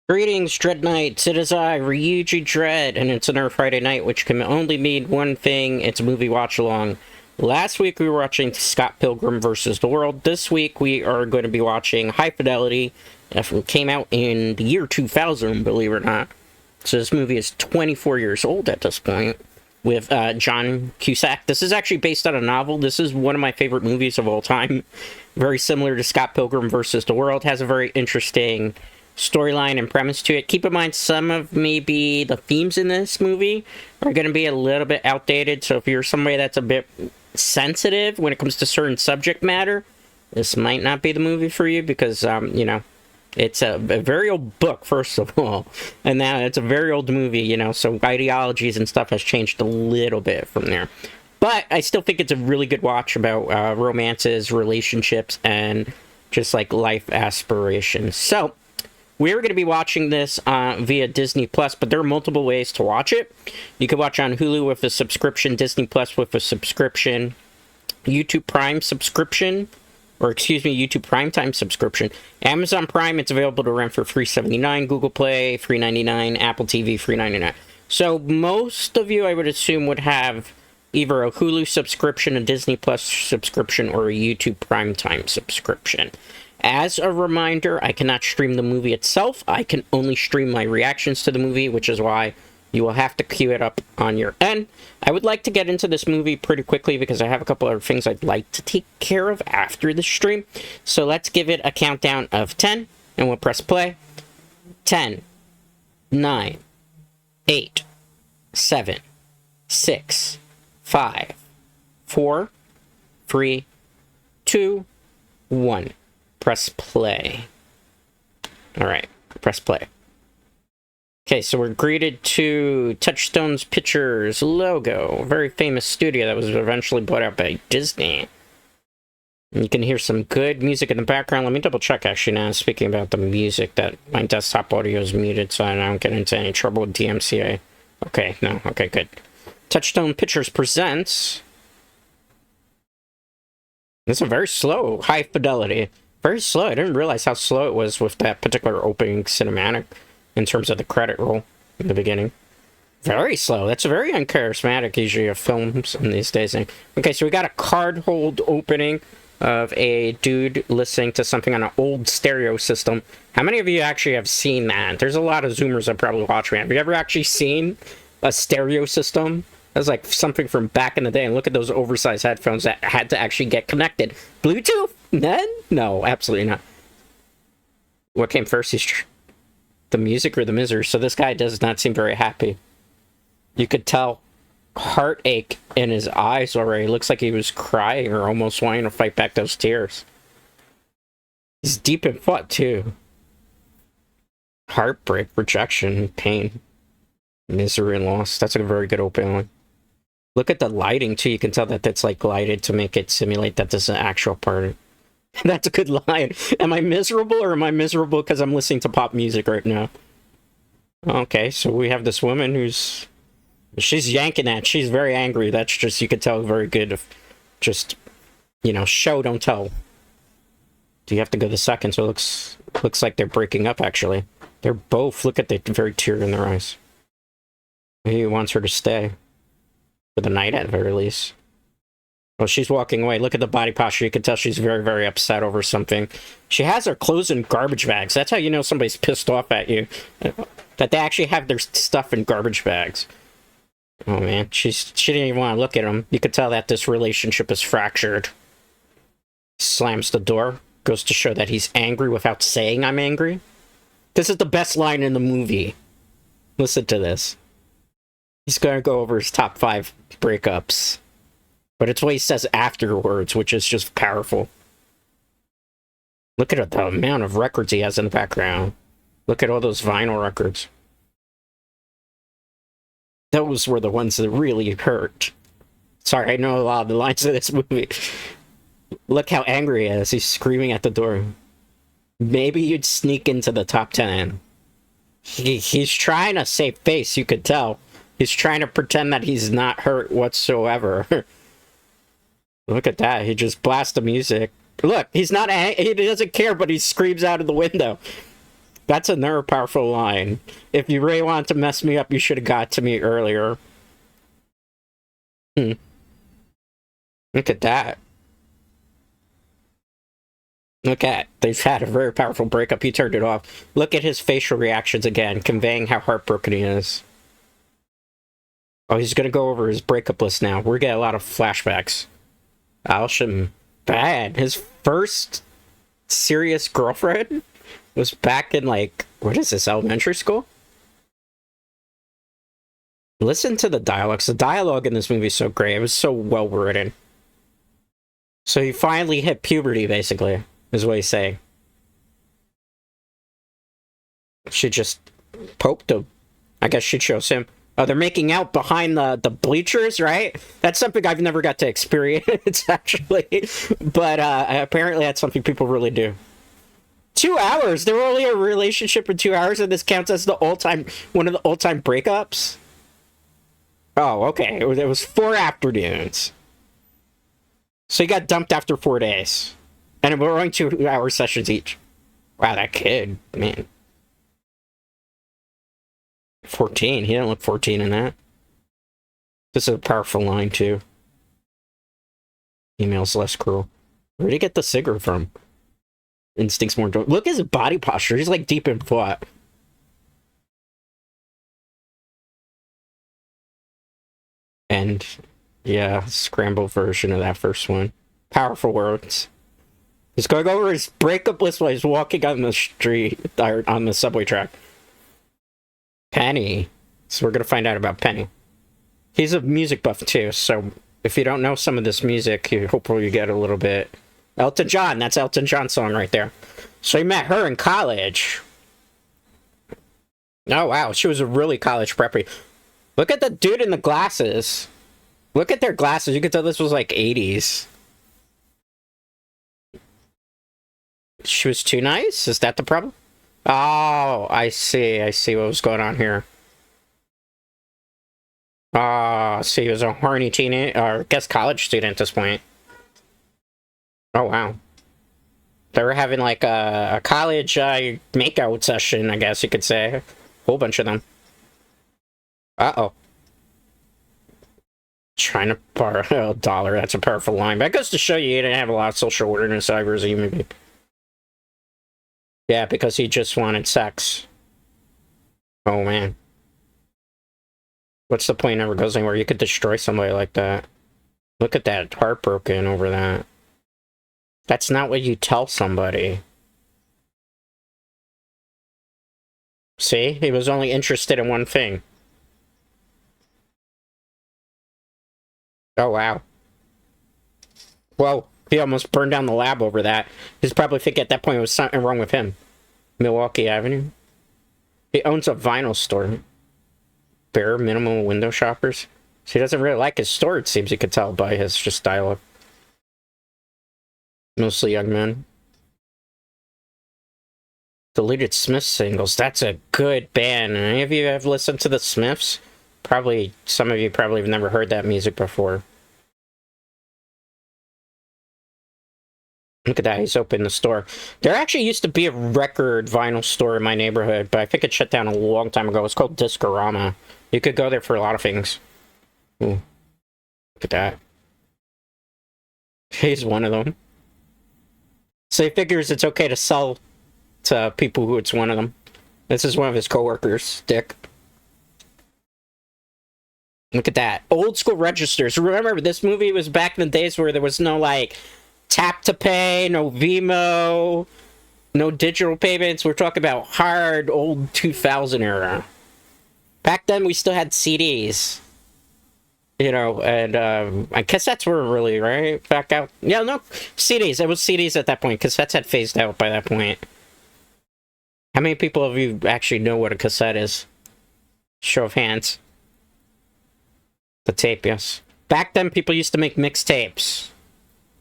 Greetings, Dread Knights. It is I, Ryuji Dread, and it's another Friday night, which can only mean one thing. It's a movie watch-along. Last week we were watching Scott Pilgrim vs. the World. This week we are going to be watching High Fidelity. It came out in the year 2000, believe it or not. So this movie is 24 years old at this point, with Jon Cusack. This is actually based on a novel. This is one of my favorite movies of all time. Very similar to Scott Pilgrim vs. the World. Has a very interesting storyline and premise to it. Keep in mind, some of maybe the themes in this movie are going to be a little bit outdated, so if you're somebody that's a bit sensitive when it comes to certain subject matter, this might not be the movie for you, because, it's a very old book, first of all, and now it's a very old movie, so ideologies and stuff has changed a little bit from there. But I still think it's a really good watch about romances, relationships, and just, like, life aspirations. So we're going to be watching this via Disney Plus, but there are multiple ways to watch it. You can watch on Hulu with a subscription, Disney Plus with a subscription, YouTube Prime subscription, or excuse me, YouTube Primetime subscription. Amazon Prime, it's available to rent for $3.79, Google Play $3.99, Apple TV $3.99. So most of you, I would assume, would have either a Hulu subscription, a Disney Plus subscription, or a YouTube Primetime subscription. As a reminder, I cannot stream the movie itself. I can only stream my reactions to the movie, which is why you will have to queue it up on your end. I would like to get into this movie pretty quickly because I have a couple other things I'd like to take care of after the stream. So let's give it a countdown of 10, and we'll press play. 10, 9, 8, 7, 6, 5, 4, 3, 2, 1. Press play. Alright, press play. Okay, so we're greeted to Touchstone's Pictures logo, a very famous studio that was eventually bought out by Disney. And you can hear some good music in the background. Let me double check actually now, speaking about the music, that my desktop audio is muted so I don't get into any trouble with DMCA. Okay, no, okay, good. Touchstone Pictures presents... This is a very slow High Fidelity. Very slow. I didn't realize how slow it was with that particular opening cinematic in terms of the credit roll in the beginning. Very slow. That's very uncharismatic usually of films in these days. Okay, so we got a card hold opening of a dude listening to something on an old stereo system. How many of you actually have seen that? There's a lot of Zoomers that probably watch me. Have you ever actually seen a stereo system? That's like something from back in the day. And look at those oversized headphones that had to actually get connected. Bluetooth? Then? No, absolutely not. What came first? The music or the misery? So this guy does not seem very happy. You could tell heartache in his eyes already. Looks like he was crying or almost wanting to fight back those tears. He's deep in thought, too. Heartbreak, rejection, pain, misery, and loss. That's a very good opening. Look at the lighting, too. You can tell that that's, like, lighted to make it simulate that this is an actual party. That's a good line. Am I miserable, or am I miserable because I'm listening to pop music right now? Okay, so we have this woman who's... She's yanking at. She's very angry. That's just, you can tell, very good of just, show, don't tell. Do you have to go the second? So it looks like they're breaking up, actually. They're both, look at the very tear in their eyes. He wants her to stay. For the night, at the very least. Well, she's walking away. Look at the body posture. You can tell she's very, very upset over something. She has her clothes in garbage bags. That's how you know somebody's pissed off at you. That they actually have their stuff in garbage bags. Oh, man. She didn't even want to look at him. You could tell that this relationship is fractured. Slams the door. Goes to show that he's angry without saying I'm angry. This is the best line in the movie. Listen to this. He's going to go over his top 5 breakups. But it's what he says afterwards, which is just powerful. Look at the amount of records he has in the background. Look at all those vinyl records. Those were the ones that really hurt. Sorry, I know a lot of the lines of this movie. Look how angry he is. He's screaming at the door. Maybe you'd sneak into the top 10. He's trying to save face, you could tell. He's trying to pretend that he's not hurt whatsoever. Look at that. He just blasts the music. Look, he's not... He doesn't care, but he screams out of the window. That's another powerful line. If you really wanted to mess me up, you should have got to me earlier. Hmm. Look at that. Look at, they've had a very powerful breakup. He turned it off. Look at his facial reactions again, conveying how heartbroken he is. Oh, he's gonna go over his breakup list now. We're getting a lot of flashbacks. Alsham, bad. His first serious girlfriend was back in, like, what is this, elementary school? Listen to the dialogues. The dialogue in this movie is so great. It was so well written. So he finally hit puberty, basically, is what he's saying. She just poked him. I guess she chose him. Oh, they're making out behind the bleachers, right? That's something I've never got to experience, actually. But apparently that's something people really do. 2 hours? They were only in a relationship for 2 hours, and this counts as the all-time, one of the all-time breakups? Oh, okay. It was 4 afternoons. So he got dumped after 4 days. And we're only 2-hour sessions each. Wow, that kid, man. 14. He didn't look 14 in that. This is a powerful line, too. Email's less cruel. Where'd he get the cigarette from? Instincts more... Look at his body posture. He's, like, deep in thought. And, yeah, scrambled version of that first one. Powerful words. He's going over his breakup list while he's walking on the street, or on the subway track. Penny. So we're going to find out about Penny. He's a music buff, too, so if you don't know some of this music, hopefully you get a little bit. Elton John, that's Elton John's song right there. So he met her in college. Oh, wow, she was a really college preppy. Look at the dude in the glasses. Look at their glasses. You could tell this was like 80s. She was too nice? Is that the problem? Oh, I see. I see what was going on here. Ah, see, he was a horny teenage, or I guess college student at this point. Oh, wow. They were having like a college makeout session, I guess you could say. A whole bunch of them. Uh-oh. Trying to borrow $1. That's a powerful line. But it goes to show you didn't have a lot of social awareness either as a human being. Yeah, because he just wanted sex. Oh, man. What's the point? Never goes anywhere. You could destroy somebody like that. Look at that. Heartbroken over that. That's not what you tell somebody. See? He was only interested in one thing. Oh, wow. Whoa. He almost burned down the lab over that. He's probably thinking at that point there was something wrong with him. Milwaukee Avenue. He owns a vinyl store. Bare minimum window shoppers. So he doesn't really like his store, it seems you could tell by his just dialogue. Mostly young men. Deleted Smiths singles. That's a good band. Any of you have listened to the Smiths? Probably, some of you probably have never heard that music before. Look at that, he's opened the store. There actually used to be a record vinyl store in my neighborhood, but I think it shut down a long time ago. It's called Discorama. You could go there for a lot of things. Ooh. Look at that. He's one of them. So he figures it's okay to sell to people who it's one of them. This is one of his coworkers, Dick. Look at that. Old school registers. Remember, this movie was back in the days where there was no, like, tap to pay, no Vimo, no digital payments. We're talking about hard old 2000 era. Back then we still had CDs. You know, and I guess that's where really, right? Back out. Yeah, no, CDs. It was CDs at that point. Cassettes had phased out by that point. How many people of you actually know what a cassette is? Show of hands. The tape, yes. Back then people used to make mixtapes.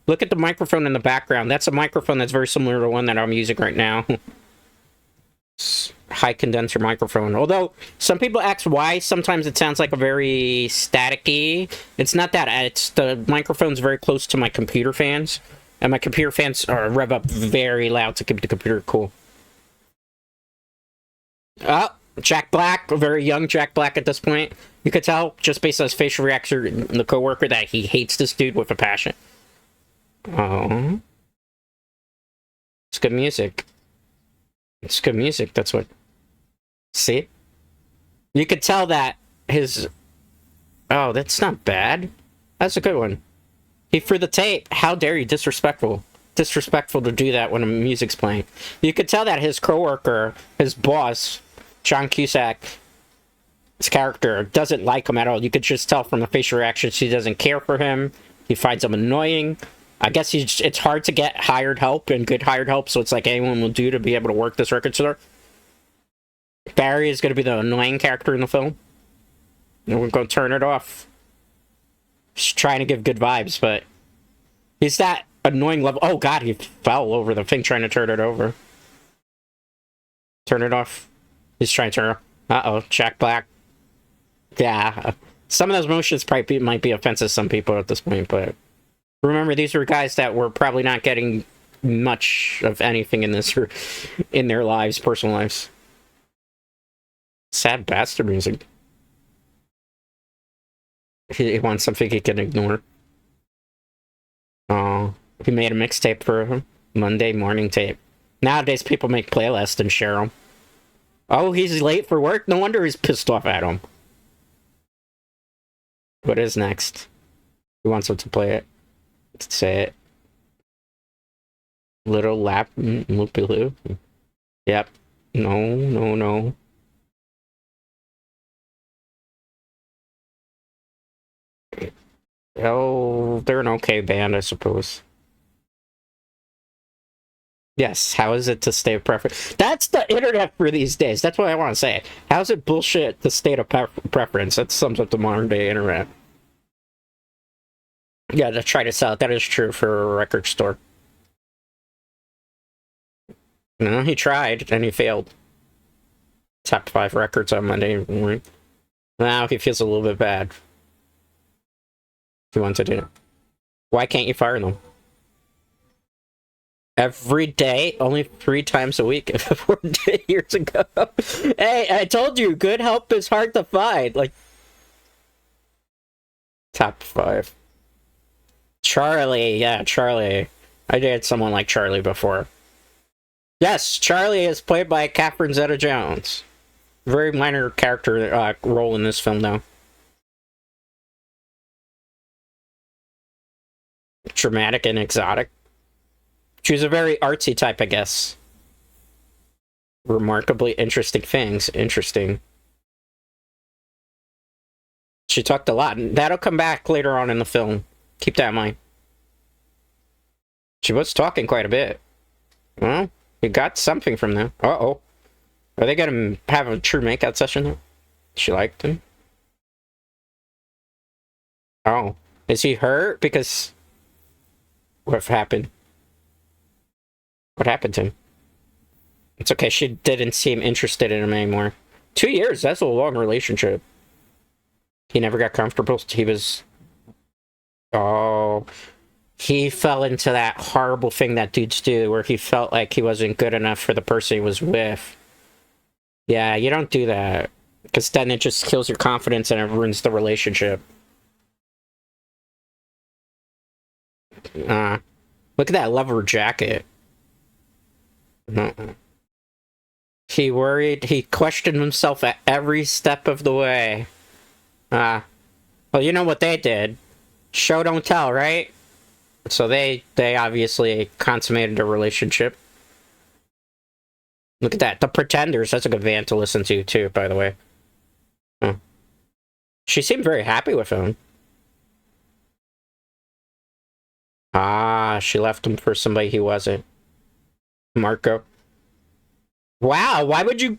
Look at the microphone in the background. That's a microphone that's very similar to the one that I'm using right now. High condenser microphone. Although, some people ask why sometimes it sounds like a very staticky. It's not that. It's the microphone's very close to my computer fans. And my computer fans are rev up very loud to keep the computer cool. Oh, Jack Black, a very young Jack Black at this point. You could tell just based on his facial reaction and the coworker that he hates this dude with a passion. Oh, it's good music. It's good music. That's what. See, you could tell that his. Oh, that's not bad. That's a good one. He for the tape. How dare you, disrespectful. Disrespectful to do that when the music's playing. You could tell that his coworker, his boss, Jon Cusack, his character, doesn't like him at all. You could just tell from the facial reactions he doesn't care for him. He finds him annoying. I guess it's hard to get hired help and good hired help, so it's like anyone will do to be able to work this record store. Barry is going to be the annoying character in the film. And we're going to turn it off. Just trying to give good vibes, but he's that annoying level. Oh god, he fell over the thing trying to turn it over. Turn it off. He's trying to turn it off. Uh-oh, Jack Black. Yeah. Some of those motions probably might be offensive to some people at this point, but remember, these were guys that were probably not getting much of anything in this in their lives, personal lives. Sad bastard music. He wants something he can ignore. Oh, he made a mixtape for him. Monday morning tape. Nowadays, people make playlists and share them. Oh, he's late for work? No wonder he's pissed off at him. What is next? He wants him to play it. Let's say it. Little lap loopy-loo. Yep. No, no, no. Oh, they're an okay band, I suppose. Yes, how is it to state of preference? That's the internet for these days. That's what I want to say. How's it bullshit the state of preference? That sums up the modern day internet. Yeah, to try to sell it. That is true for a record store. No, he tried, and he failed. Top 5 records on Monday morning. Now he feels a little bit bad. He wants to do it. Why can't you fire them? Every day, only 3 times a week. 4 years ago. Hey, I told you, good help is hard to find. Like, top 5. Charlie, yeah, Charlie. I dated someone like Charlie before. Yes, Charlie is played by Catherine Zeta-Jones. Very minor character role in this film, though. Dramatic and exotic. She was a very artsy type, I guess. Remarkably interesting things. Interesting. She talked a lot, and that'll come back later on in the film. Keep that in mind. She was talking quite a bit. Well, you got something from them. Uh-oh. Are they gonna have a true makeout session, though? She liked him. Oh. Is he hurt? Because... what happened? What happened to him? It's okay, she didn't seem interested in him anymore. 2 years, that's a long relationship. He never got comfortable. He was... oh... he fell into that horrible thing that dudes do, where he felt like he wasn't good enough for the person he was with. Yeah, you don't do that. Because then it just kills your confidence and it ruins the relationship. Look at that leather jacket. He worried, he questioned himself at every step of the way. Well, you know what they did. Show don't tell, right? So they obviously consummated a relationship. Look at that. The Pretenders, that's a good band to listen to, too, by the way. Huh. She seemed very happy with him. Ah, she left him for somebody he wasn't. Marco. Wow, why would you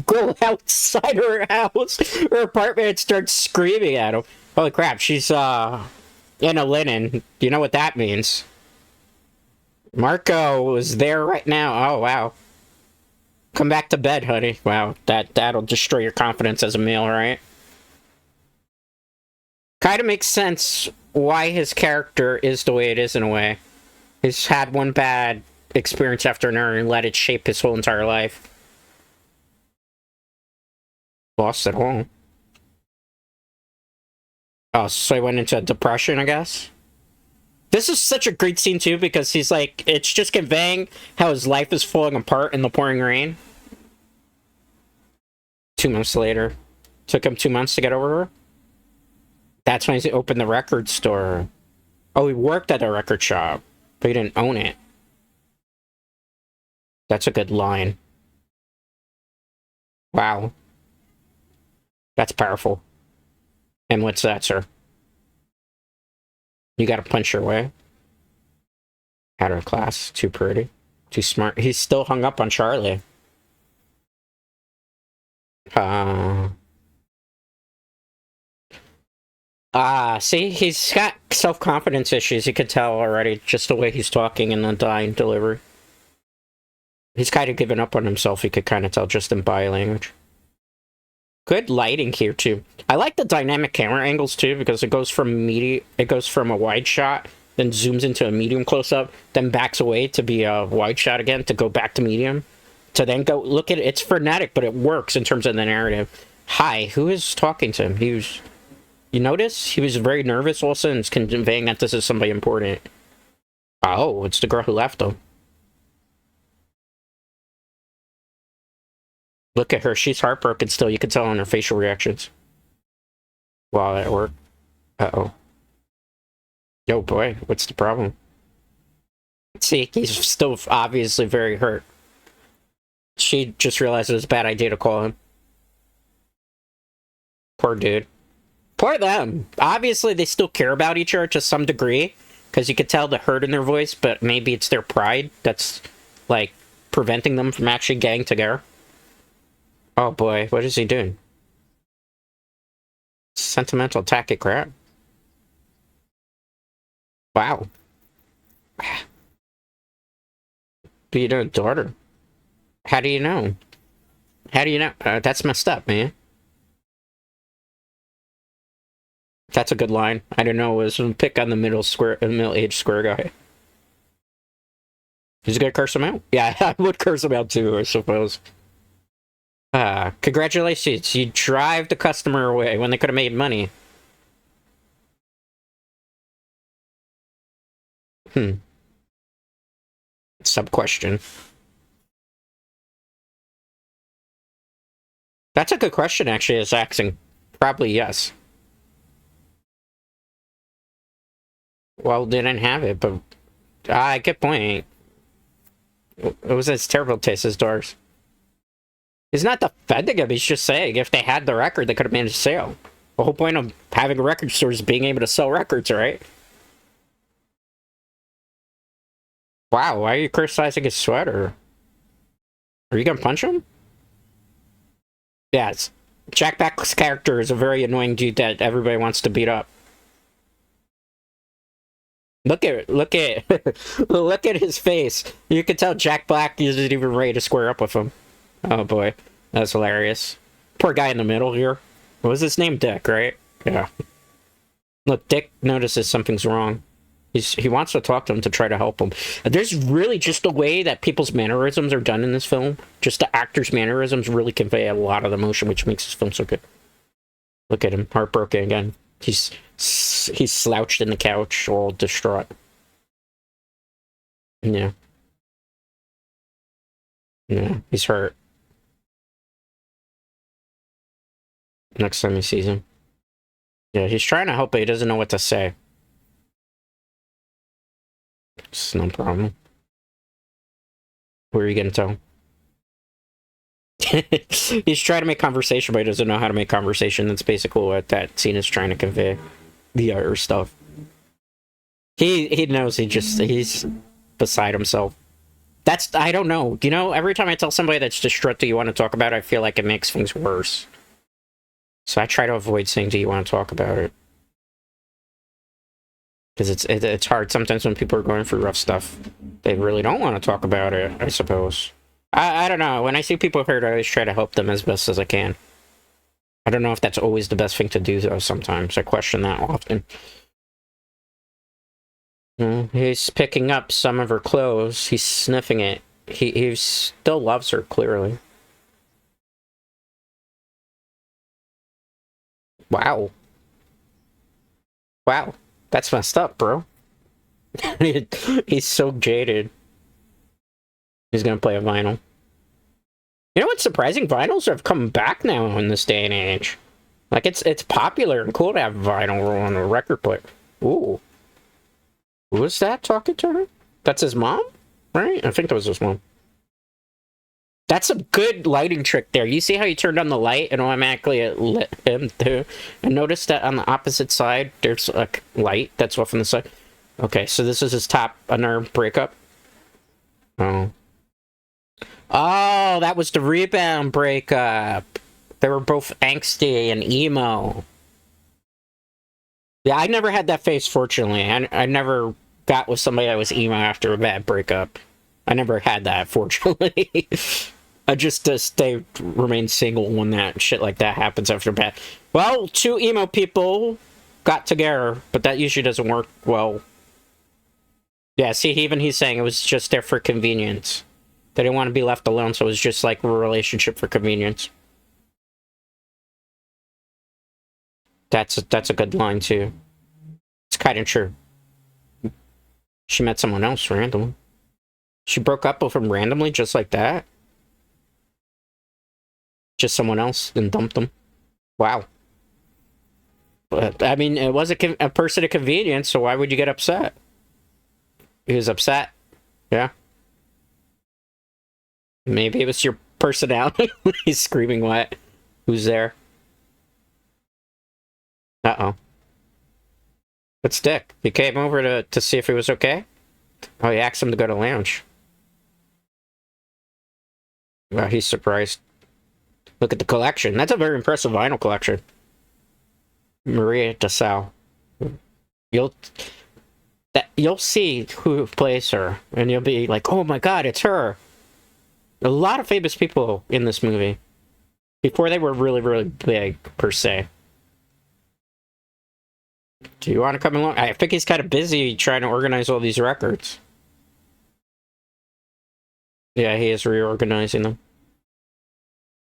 go outside her house, her apartment, and start screaming at him? Holy crap, she's, in a linen. Do you know what that means? Marco is there right now. Oh, wow. Come back to bed, honey. Wow, that'll destroy your confidence as a male, right? Kind of makes sense why his character is the way it is in a way. He's had one bad experience after another and let it shape his whole entire life. lost it all. Oh, so he went into a depression, I guess? This is such a great scene, too, because he's like, it's just conveying how his life is falling apart in the pouring rain. 2 months later. Took him 2 months to get over her? That's when he opened the record store. Oh, he worked at a record shop, but he didn't own it. That's a good line. Wow. That's powerful. And what's that, sir? You gotta punch your way. Out of class. Too pretty. Too smart. He's still hung up on Charlie. See, he's got self-confidence issues. You could tell already, just the way he's talking in the dying delivery. He's kind of given up on himself, you could kind of tell just in body language. Good lighting here, too. I like the dynamic camera angles, too, because it goes from a wide shot, then zooms into a medium close-up, then backs away to be a wide shot again, to go back to medium, to then go, look at it, it's frenetic, but it works in terms of the narrative. Hi, who is talking to him? You notice? He was very nervous also, and it's conveying that this is somebody important. Oh, it's the girl who left him. Look at her, she's heartbroken still, you can tell on her facial reactions. While at work. Uh-oh. Yo, boy, what's the problem? See, he's still obviously very hurt. She just realized it was a bad idea to call him. Poor dude. Poor them. Obviously, they still care about each other to some degree, because you could tell the hurt in their voice, but maybe it's their pride that's, like, preventing them from actually getting together. Oh boy, what is he doing? Sentimental tacky crap. Wow. Do you know daughter? How do you know? How do you know? That's messed up, man. That's a good line. I don't know. It was a pick on the middle-aged square guy. He's gonna curse him out? Yeah, I would curse him out too, I suppose. Congratulations. You drive the customer away when they could have made money. Sub-question. That's a good question, actually, is asking. Probably yes. Well, they didn't have it, but... good point. It was as terrible taste as doors. He's not defending him, he's just saying if they had the record, they could have made a sale. The whole point of having a record store is being able to sell records, right? Wow, why are you criticizing his sweater? Are you gonna punch him? Yes. Jack Black's character is a very annoying dude that everybody wants to beat up. Look at look at his face. You can tell Jack Black isn't even ready to square up with him. Oh boy, that's hilarious. Poor guy in the middle here. What was his name? Dick, right? Yeah. Look, Dick notices something's wrong. He wants to talk to him to try to help him. There's really just the way that people's mannerisms are done in this film. Just the actors' mannerisms really convey a lot of the emotion, which makes this film so good. Look at him, heartbroken again. He's slouched in the couch, all distraught. Yeah. Yeah, he's hurt. Next time he sees him. Yeah, he's trying to help, but he doesn't know what to say. It's no problem. What are you gonna tell him? He's trying to make conversation, but he doesn't know how to make conversation. That's basically what that scene is trying to convey. The other stuff. He knows he's beside himself. I don't know. You know, every time I tell somebody that's distraught that you want to talk about it, I feel like it makes things worse. So I try to avoid saying, do you want to talk about it? Because it's hard sometimes when people are going through rough stuff. They really don't want to talk about it, I suppose. I don't know. When I see people hurt, I always try to help them as best as I can. I don't know if that's always the best thing to do, though, sometimes. I question that often. He's picking up some of her clothes. He's sniffing it. He still loves her, clearly. Wow. Wow. That's messed up, bro. He's so jaded. He's gonna play a vinyl. You know what's surprising? Vinyls have come back now in this day and age. Like, it's popular and cool to have vinyl on a record player. Ooh. Who was that talking to her? That's his mom? Right? I think that was his mom. That's a good lighting trick there. You see how you turned on the light and automatically it lit him too? And notice that on the opposite side, there's a light that's off on the side. Okay, so this is his top another breakup. Oh. Oh, that was the rebound breakup. They were both angsty and emo. Yeah, I never had that face, fortunately. I never got with somebody that was emo after a bad breakup. I never had that, fortunately. I just remain single when that shit like that happens after bad. Well, two emo people got together, but that usually doesn't work well. Yeah, see, even he's saying it was just there for convenience. They didn't want to be left alone, so it was just like a relationship for convenience. That's a good line, too. It's kind of true. She met someone else randomly. She broke up with him randomly, just like that? Just someone else and dumped him. Wow. But, I mean, it was a person of convenience, so why would you get upset? He was upset. Yeah. Maybe it was your personality. He's screaming what? Who's there? Uh-oh. It's Dick. He came over to see if he was okay? Oh, he asked him to go to lounge. Well, he's surprised. Look at the collection. That's a very impressive vinyl collection. Maria DeSalle. You'll see who plays her, and you'll be like, oh my god, it's her. A lot of famous people in this movie. Before they were really, really big, per se. Do you want to come along? I think he's kind of busy trying to organize all these records. Yeah, he is reorganizing them.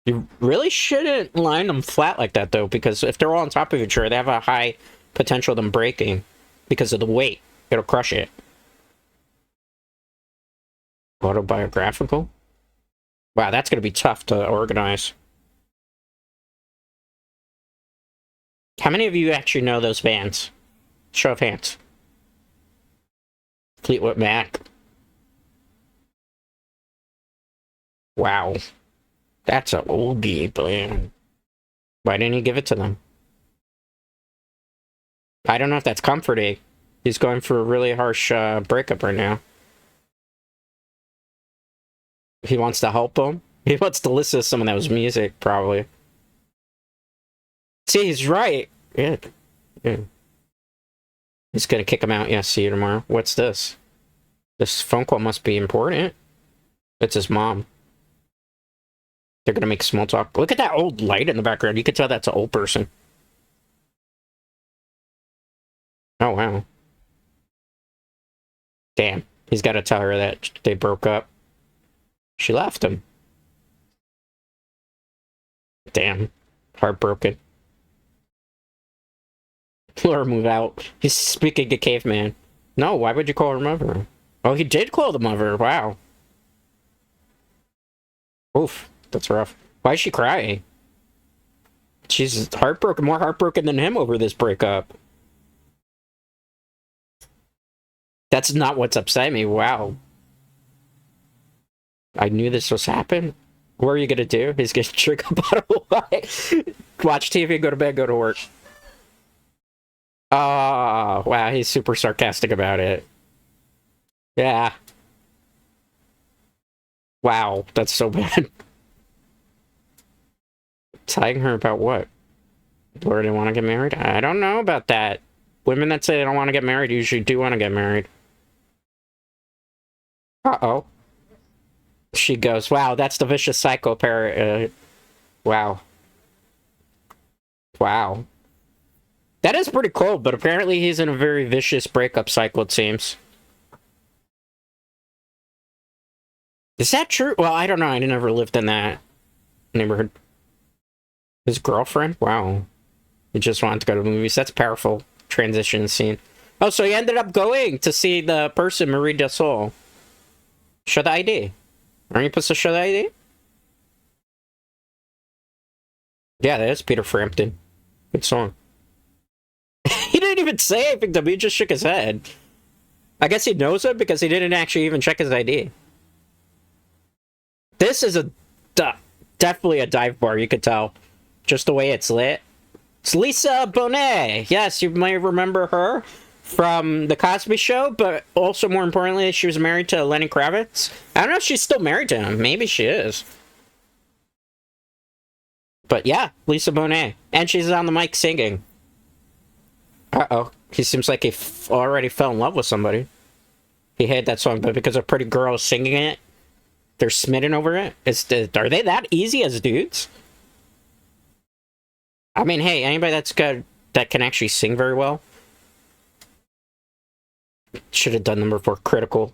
You really shouldn't line them flat like that, though, because if they're all on top of each other, they have a high potential of them breaking because of the weight. It'll crush it. Autobiographical? Wow, that's going to be tough to organize. How many of you actually know those bands? Show of hands. Fleetwood Mac. Wow. That's an oldie, man. Why didn't he give it to them? I don't know if that's comforting. He's going for a really harsh breakup right now. He wants to help him. He wants to listen to some of those music, probably. See, he's right. Yeah. He's gonna kick him out. Yeah, see you tomorrow. What's this? This phone call must be important. It's his mom. They're gonna make small talk. Look at that old light in the background. You can tell that's an old person. Oh, wow. Damn. He's got to tell her that they broke up. She left him. Damn. Heartbroken. Laura, move out. He's speaking to Caveman. No, why would you call her mother? Oh, he did call the mother. Wow. Oof. That's rough. Why is she crying? She's heartbroken. More heartbroken than him over this breakup. That's not what's upsetting me. Wow. I knew this was happening. What are you gonna do? He's gonna drink a bottle of wine. Watch TV, go to bed, go to work. Oh, wow, he's super sarcastic about it. Yeah. Wow, that's so bad. Telling her about what? Or they want to get married? I don't know about that. Women that say they don't want to get married usually do want to get married. Uh-oh. She goes, wow, that's the vicious psycho wow. Wow. That is pretty cool, but apparently he's in a very vicious breakup cycle, it seems. Is that true? Well, I don't know. I never lived in that neighborhood. His girlfriend? Wow. He just wanted to go to the movies. That's a powerful transition scene. Oh, so he ended up going to see the person, Marie del Sol. Show the ID. Aren't you supposed to show the ID? Yeah, that is Peter Frampton. Good song. He didn't even say anything to me, he just shook his head. I guess he knows it because he didn't actually even check his ID. This is definitely a dive bar, you could tell. Just the way it's lit. It's Lisa Bonet. Yes, you might remember her from The Cosby Show, but also more importantly, she was married to Lenny Kravitz. I don't know if she's still married to him. Maybe she is. But yeah, Lisa Bonet. And she's on the mic singing. Uh-oh. He seems like he already fell in love with somebody. He hated that song, but because a pretty girl is singing it, they're smitten over it. Are they that easy as dudes? I mean, hey, anybody that's good, that can actually sing very well. Should have done number 4, Critical.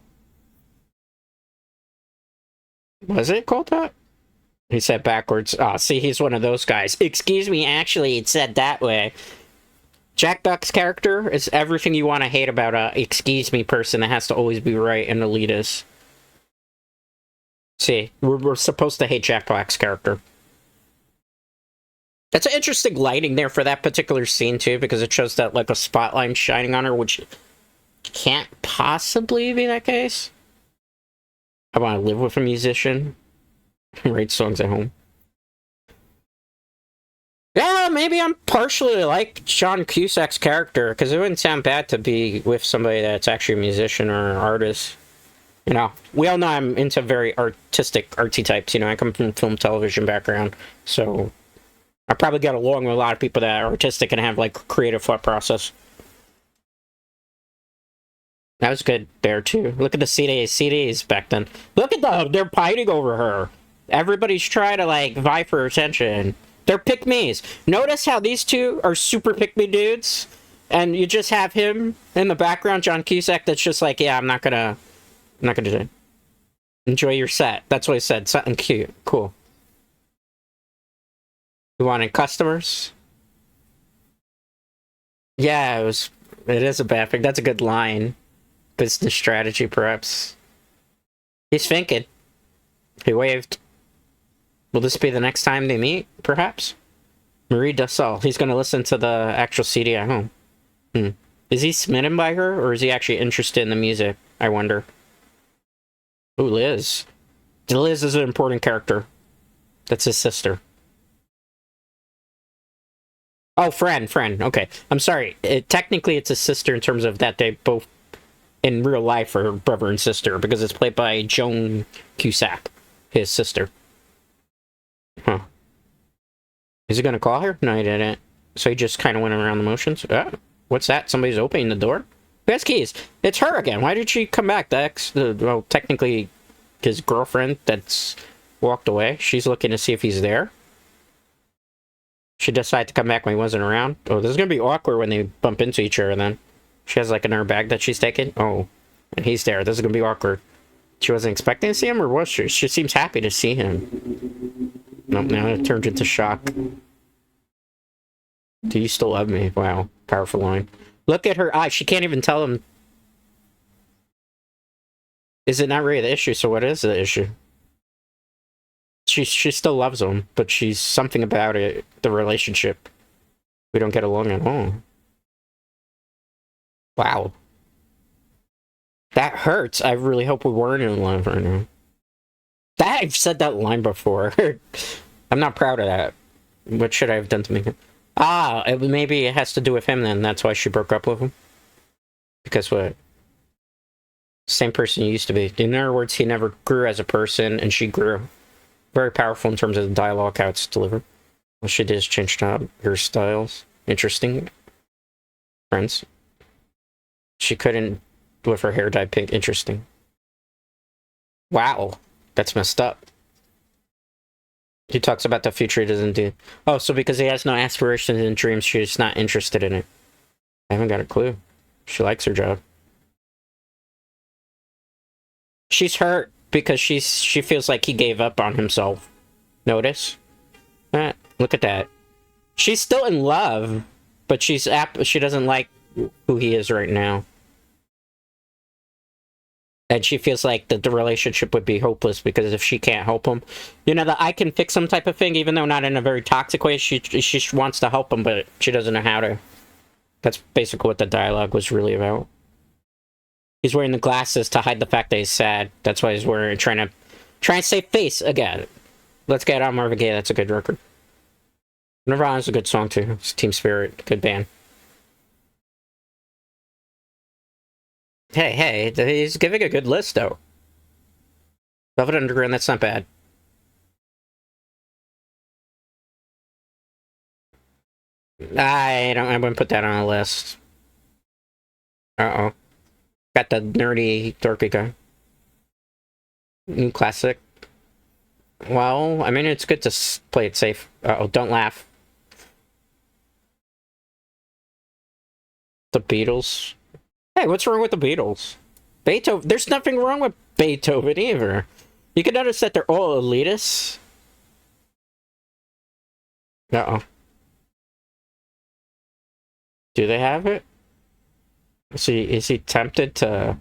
Was it called that? He said backwards. Oh, see, he's one of those guys. Excuse me, actually, it said that way. Jack Black's character is everything you want to hate about a excuse me person that has to always be right and elitist. See, we're supposed to hate Jack Black's character. That's an interesting lighting there for that particular scene, too, because it shows that, like, a spotlight shining on her, which can't possibly be that case. I want to live with a musician. Write songs at home. Yeah, maybe I'm partially like Jon Cusack's character, because it wouldn't sound bad to be with somebody that's actually a musician or an artist. You know, we all know I'm into very artsy types, you know, I come from film, television background, so I probably get along with a lot of people that are artistic and have, like, creative thought process. That was good there, too. Look at the CDs back then. Look at them! They're fighting over her! Everybody's trying to, like, vie for her attention. They're pick-me's. Notice how these two are super pick-me dudes, and you just have him in the background, Jon Cusack, that's just like, yeah, I'm not gonna do it. Enjoy your set. That's what he said. Something cute. Cool. You wanted customers? Yeah, it is a bad thing. That's a good line. Business strategy, perhaps. He's thinking. He waved. Will this be the next time they meet, perhaps? Marie Dassel. He's going to listen to the actual CD at home. Is he smitten by her, or is he actually interested in the music? I wonder. Ooh, Liz. Liz is an important character. That's his sister. Oh, friend. Okay. I'm sorry. Technically, it's a sister in terms of that they both, in real life, are brother and sister, because it's played by Jon Cusack, his sister. Huh. Is he gonna call her? No, he didn't. So he just kind of went around the motions. What's that? Somebody's opening the door? Who has keys? It's her again. Why did she come back? Well, technically, his girlfriend that's walked away. She's looking to see if he's there. She decided to come back when he wasn't around. Oh, this is gonna be awkward when they bump into each other then. She has, like, another bag that she's taking. Oh, and he's there. This is gonna be awkward. She wasn't expecting to see him, or was she? She seems happy to see him. Nope, now it turns into shock. Do you still love me? Wow, powerful line. Look at her eyes. She can't even tell him. Is it not really the issue? So what is the issue? She still loves him, but she's something about it, the relationship. We don't get along at all. Wow. That hurts. I really hope we weren't in love right now. I've said that line before. I'm not proud of that. What should I have done to make it? Maybe it has to do with him then. That's why she broke up with him. Because what? Same person you used to be. In other words, he never grew as a person, and she grew. Very powerful in terms of the dialogue, how it's delivered. What she did is change her styles. Interesting. Friends. She couldn't with her hair dyed pink. Interesting. Wow. That's messed up. He talks about the future he doesn't do. Oh, so because he has no aspirations and dreams, she's not interested in it. I haven't got a clue. She likes her job. She's hurt because she feels like he gave up on himself. Notice? Look at that. She's still in love, but she doesn't like who he is right now. And she feels like the relationship would be hopeless because if she can't help him, you know, the I can fix him type of thing, even though not in a very toxic way, she wants to help him, but she doesn't know how to. That's basically what the dialogue was really about. He's wearing the glasses to hide the fact that he's sad. That's why he's wearing, trying to save face again. Let's Get On Marvin Gaye, that's a good record. Nirvana's a good song too. It's Team Spirit, good band. Hey, he's giving a good list though. Velvet Underground, that's not bad. I wouldn't put that on a list. Uh-oh. Got the nerdy, dorky guy. New classic. Well, I mean, it's good to play it safe. Uh-oh, don't laugh. The Beatles. Hey, what's wrong with the Beatles? Beethoven. There's nothing wrong with Beethoven either. You can notice that they're all elitists. Uh-oh. Do they have it? Is he tempted to...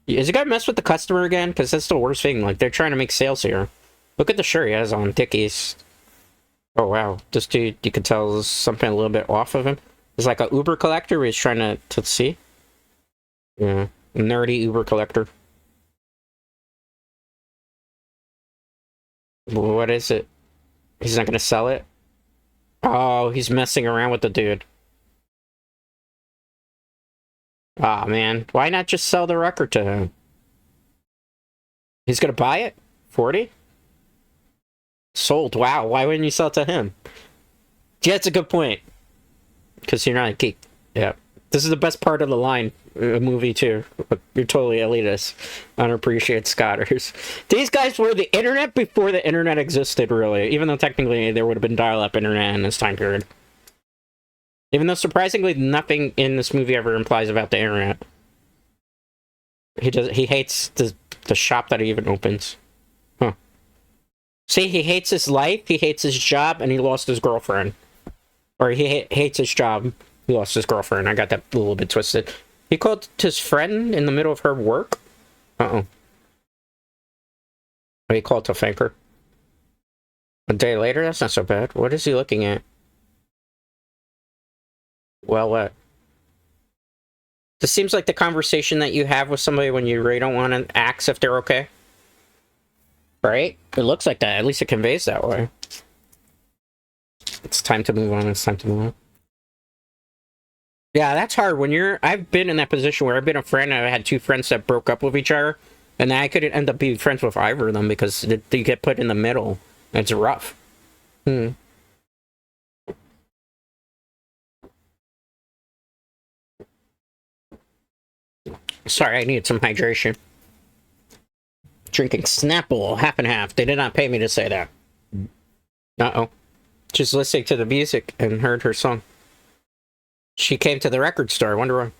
Is he gonna mess with the customer again? Because that's the worst thing. Like, they're trying to make sales here. Look at the shirt he has on, Dickies. Oh, wow. This dude, you can tell there's something a little bit off of him. He's like a Uber collector where he's trying to see. Yeah. Nerdy Uber collector. What is it? He's not gonna sell it? Oh, he's messing around with the dude. Ah, man. Why not just sell the record to him? He's gonna buy it? 40? Sold. Wow. Why wouldn't you sell it to him? Yeah, that's a good point. Because you're not a geek. Yeah. This is the best part of the line movie, too. You're totally elitist. Unappreciated Scotters. These guys were the internet before the internet existed, really. Even though technically there would have been dial-up internet in this time period. Even though surprisingly nothing in this movie ever implies about the internet. He hates the shop that he even opens. Huh. See, he hates his life, he hates his job, and he lost his girlfriend. Or he hates his job, he lost his girlfriend. I got that a little bit twisted. He called his friend in the middle of her work? Uh-oh. He called to thank her. A day later? That's not so bad. What is he looking at? Well, what? This seems like the conversation that you have with somebody when you really don't want to ask if they're okay. Right? It looks like that. At least it conveys that way. It's time to move on. It's time to move on. Yeah, that's hard. When you're... I've been in that position where I've been a friend and I had two friends that broke up with each other. And then I couldn't end up being friends with either of them because you get put in the middle. It's rough. Sorry, I need some hydration. Drinking Snapple, half and half. They did not pay me to say that. Uh-oh. Just listening to the music and heard her song. She came to the record store. I wonder why.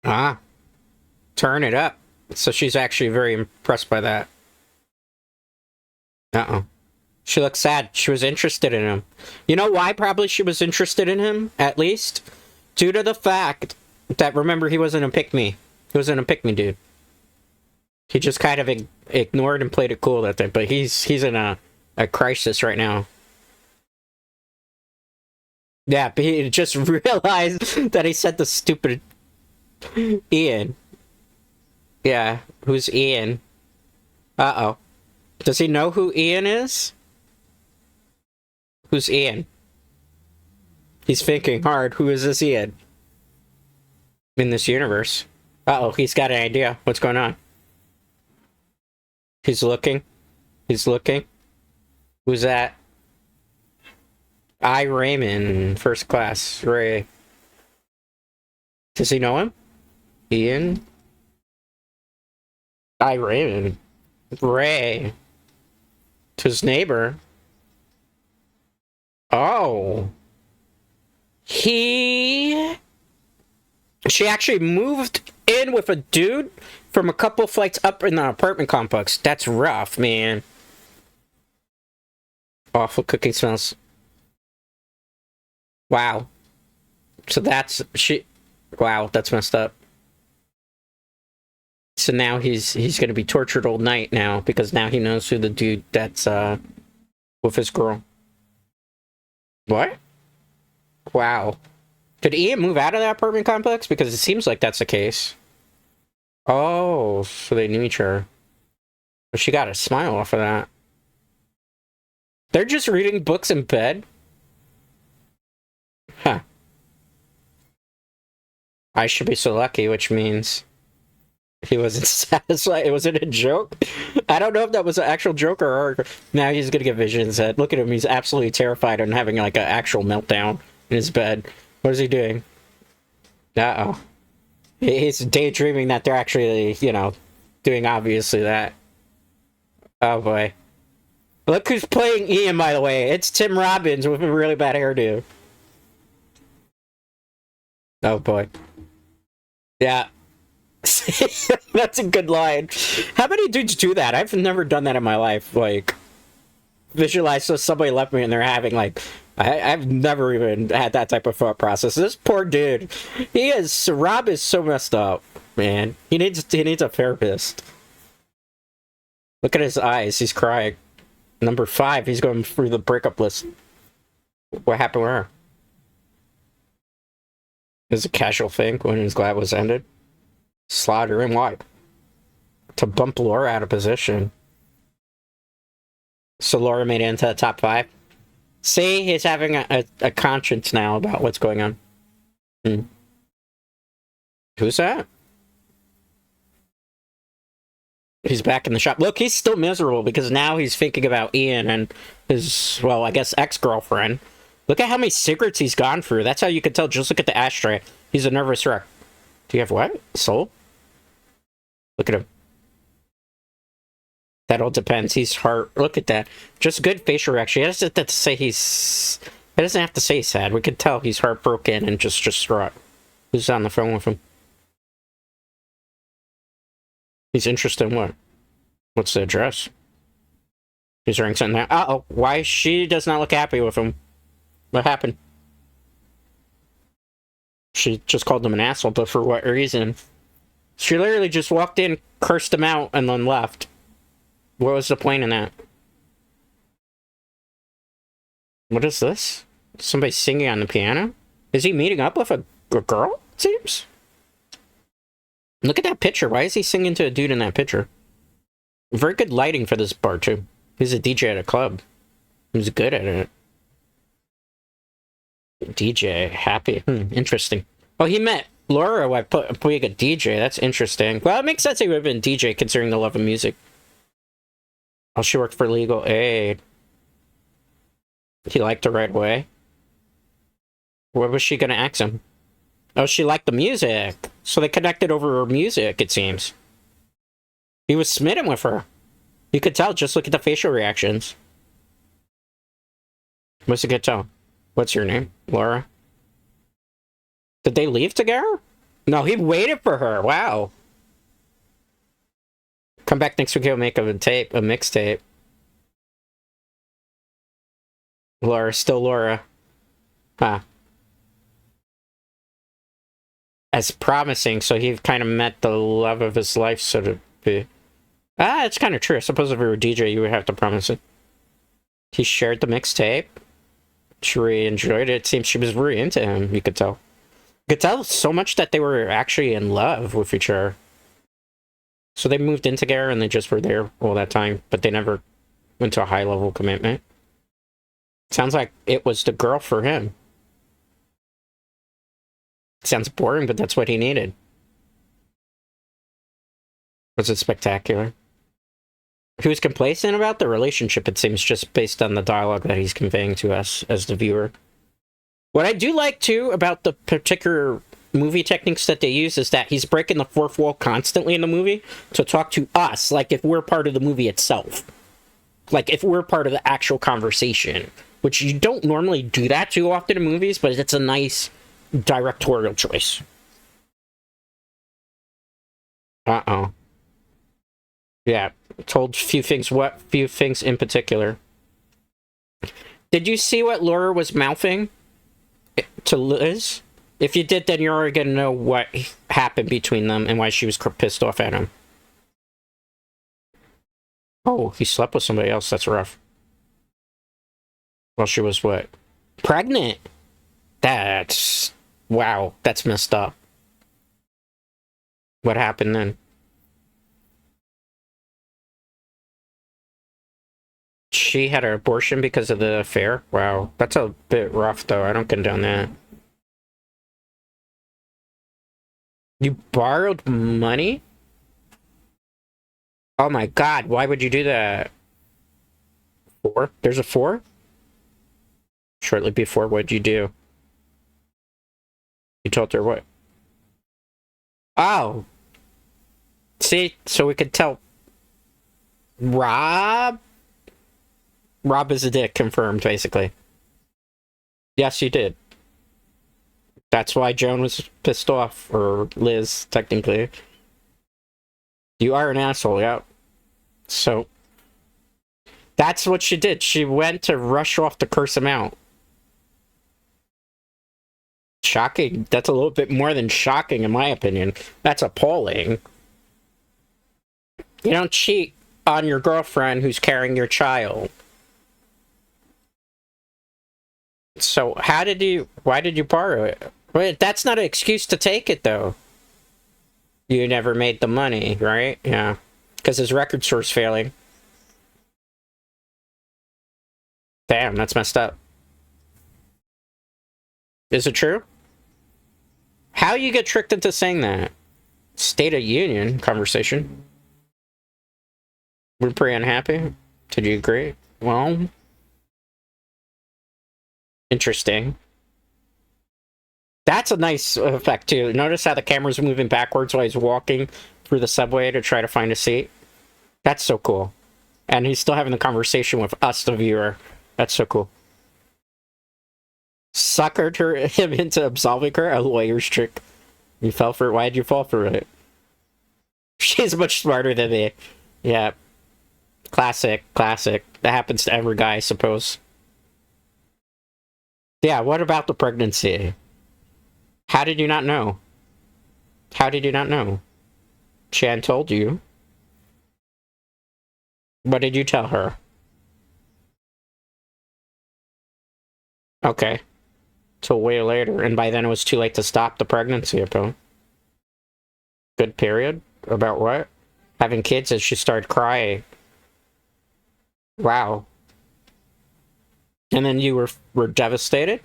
Ah. Turn it up. So she's actually very impressed by that. Uh-oh. She looks sad. She was interested in him. You know why probably she was interested in him, at least? Due to the fact that, remember, he wasn't a pick-me. He wasn't a pick-me dude. He just kind of ignored and played it cool that day. But he's in a crisis right now. Yeah, but he just realized that he said the stupid Ian. Yeah, who's Ian? Uh-oh. Does he know who Ian is? Who's Ian? He's thinking hard. Who is this Ian? In this universe. Uh-oh, he's got an idea. What's going on? He's looking. He's looking. Who's that? Raymond, first class. Ray. Does he know him? Ian? Raymond. Ray. To his neighbor. Oh. She actually moved in with a dude from a couple flights up in the apartment complex. That's rough, man. Awful cooking smells. Wow. So that's she. Wow, that's messed up. So now he's gonna be tortured all night now because now he knows who the dude that's with his girl. What? Wow. Did Ian move out of that apartment complex? Because it seems like that's the case. Oh, so they knew each other. But she got a smile off of that. They're just reading books in bed? Huh. I should be so lucky, which means he wasn't satisfied. It wasn't a joke. I don't know if that was an actual joke or now he's gonna get visions. Look at him. He's absolutely terrified and having like an actual meltdown in his bed. What is he doing? Uh-oh. He's daydreaming that they're actually, you know, doing obviously that. Oh boy. Look who's playing Ian, by the way. It's Tim Robbins with a really bad hairdo. Oh boy. Yeah. That's a good line. How many dudes do that? I've never done that in my life. Like, visualize so somebody left me and they're having like I've never even had that type of thought process. This poor dude, Rob is so messed up, man. He needs a therapist. Look at his eyes. He's crying. Number 5. He's going through the breakup list. What happened with her? It was a casual thing when his glad was ended. Slaughter and why? To bump Laura out of position. So Laura made it into the top 5. See, he's having a conscience now about what's going on. Who's that? He's back in the shop. Look, he's still miserable because now he's thinking about Ian and his, well, I guess ex-girlfriend. Look at how many cigarettes he's gone through. That's how you could tell. Just look at the ashtray. He's a nervous wreck. Do you have what? Soul? Look at him. That all depends. He's hurt. Look at that. Just good facial reaction. He doesn't have to say he's... He doesn't have to say he's sad. We can tell he's heartbroken and just distraught. Who's on the phone with him? He's interested in what? What's the address? He's wearing something there. Uh-oh. Why she does not look happy with him? What happened? She just called him an asshole, but for what reason? She literally just walked in, cursed him out, and then left. What was the point in that? What is this? Somebody singing on the piano? Is he meeting up with a girl, it seems? Look at that picture. Why is he singing to a dude in that picture? Very good lighting for this bar, too. He's a DJ at a club. He's good at it. DJ. Happy. Interesting. Oh, he met Laura while being a DJ. That's interesting. Well, it makes sense he would have been DJ considering the love of music. Oh, she worked for legal aid. He liked her right away. What was she gonna ask him? Oh, she liked the music. So they connected over her music, it seems. He was smitten with her. You could tell, just look at the facial reactions. What's a good tell? What's your name? Laura? Did they leave together? No, he waited for her. Wow. Come back next week, he'll make a mixtape. Laura, still Laura. Huh. As promising, so he kind of met the love of his life, so to be. Ah, it's kind of true. I suppose if you were a DJ, you would have to promise it. He shared the mixtape. She really enjoyed it. It seems she was really into him, you could tell. You could tell so much that they were actually in love with each other. So they moved in together and they just were there all that time, but they never went to a high-level commitment. Sounds like it was the girl for him. Sounds boring, but that's what he needed. Was it spectacular? He was complacent about the relationship, it seems, just based on the dialogue that he's conveying to us as the viewer. What I do like, too, about the particular movie techniques that they use is that he's breaking the fourth wall constantly in the movie to talk to us, like if we're part of the movie itself. Like if we're part of the actual conversation, which you don't normally do that too often in movies, but it's a nice directorial choice. Uh-oh. Yeah, told few things. What few things in particular? Did you see what Laura was mouthing? to Liz? If you did, then you're already gonna know what happened between them and why she was pissed off at him. Oh, he slept with somebody else. That's rough. Well, she was what? Pregnant? That's... Wow, that's messed up. What happened then? She had an abortion because of the affair? Wow, that's a bit rough, though. I don't condone that. You borrowed money? Oh my god, why would you do that? 4? There's a 4? Shortly before, what'd you do? You told her what? Oh! See, so we could tell... Rob? Rob is a dick, confirmed, basically. Yes, you did. That's why Joan was pissed off, or Liz, technically. You are an asshole, yeah. So, that's what she did. She went to rush off to curse him out. Shocking. That's a little bit more than shocking, in my opinion. That's appalling. You don't cheat on your girlfriend who's carrying your child. So, why did you borrow it? Well, that's not an excuse to take it, though. You never made the money, right? Yeah. Because his record store's failing. Damn, that's messed up. Is it true? How you get tricked into saying that? State of Union conversation. We're pretty unhappy. Did you agree? Well... Interesting. That's a nice effect, too. Notice how the camera's moving backwards while he's walking through the subway to try to find a seat? That's so cool. And he's still having the conversation with us, the viewer. That's so cool. Suckered him into absolving her? A lawyer's trick. You fell for it? Why did you fall for it? She's much smarter than me. Yeah. Classic, classic. That happens to every guy, I suppose. Yeah, what about the pregnancy? How did you not know? How did you not know? Shan told you. What did you tell her? Okay. Till way later, and by then it was too late to stop the pregnancy, apparently. Good period? About what? Having kids as she started crying. Wow. And then you were devastated?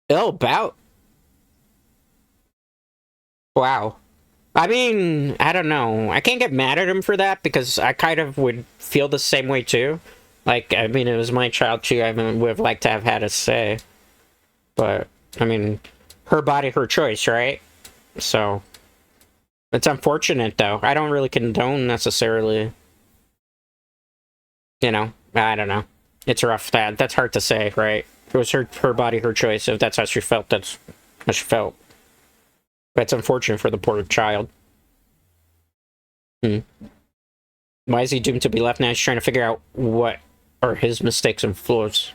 Oh, about. Wow. I mean, I don't know. I can't get mad at him for that because I kind of would feel the same way too. Like, I mean, it was my child too. I would have liked to have had a say. But, I mean, her body, her choice, right? So, it's unfortunate though. I don't really condone necessarily. You know, I don't know. It's rough. That's hard to say, right? It was her body, her choice. If that's how she felt, that's how she felt. But it's unfortunate for the poor child. Why is he doomed to be left now? He's trying to figure out what are his mistakes and flaws.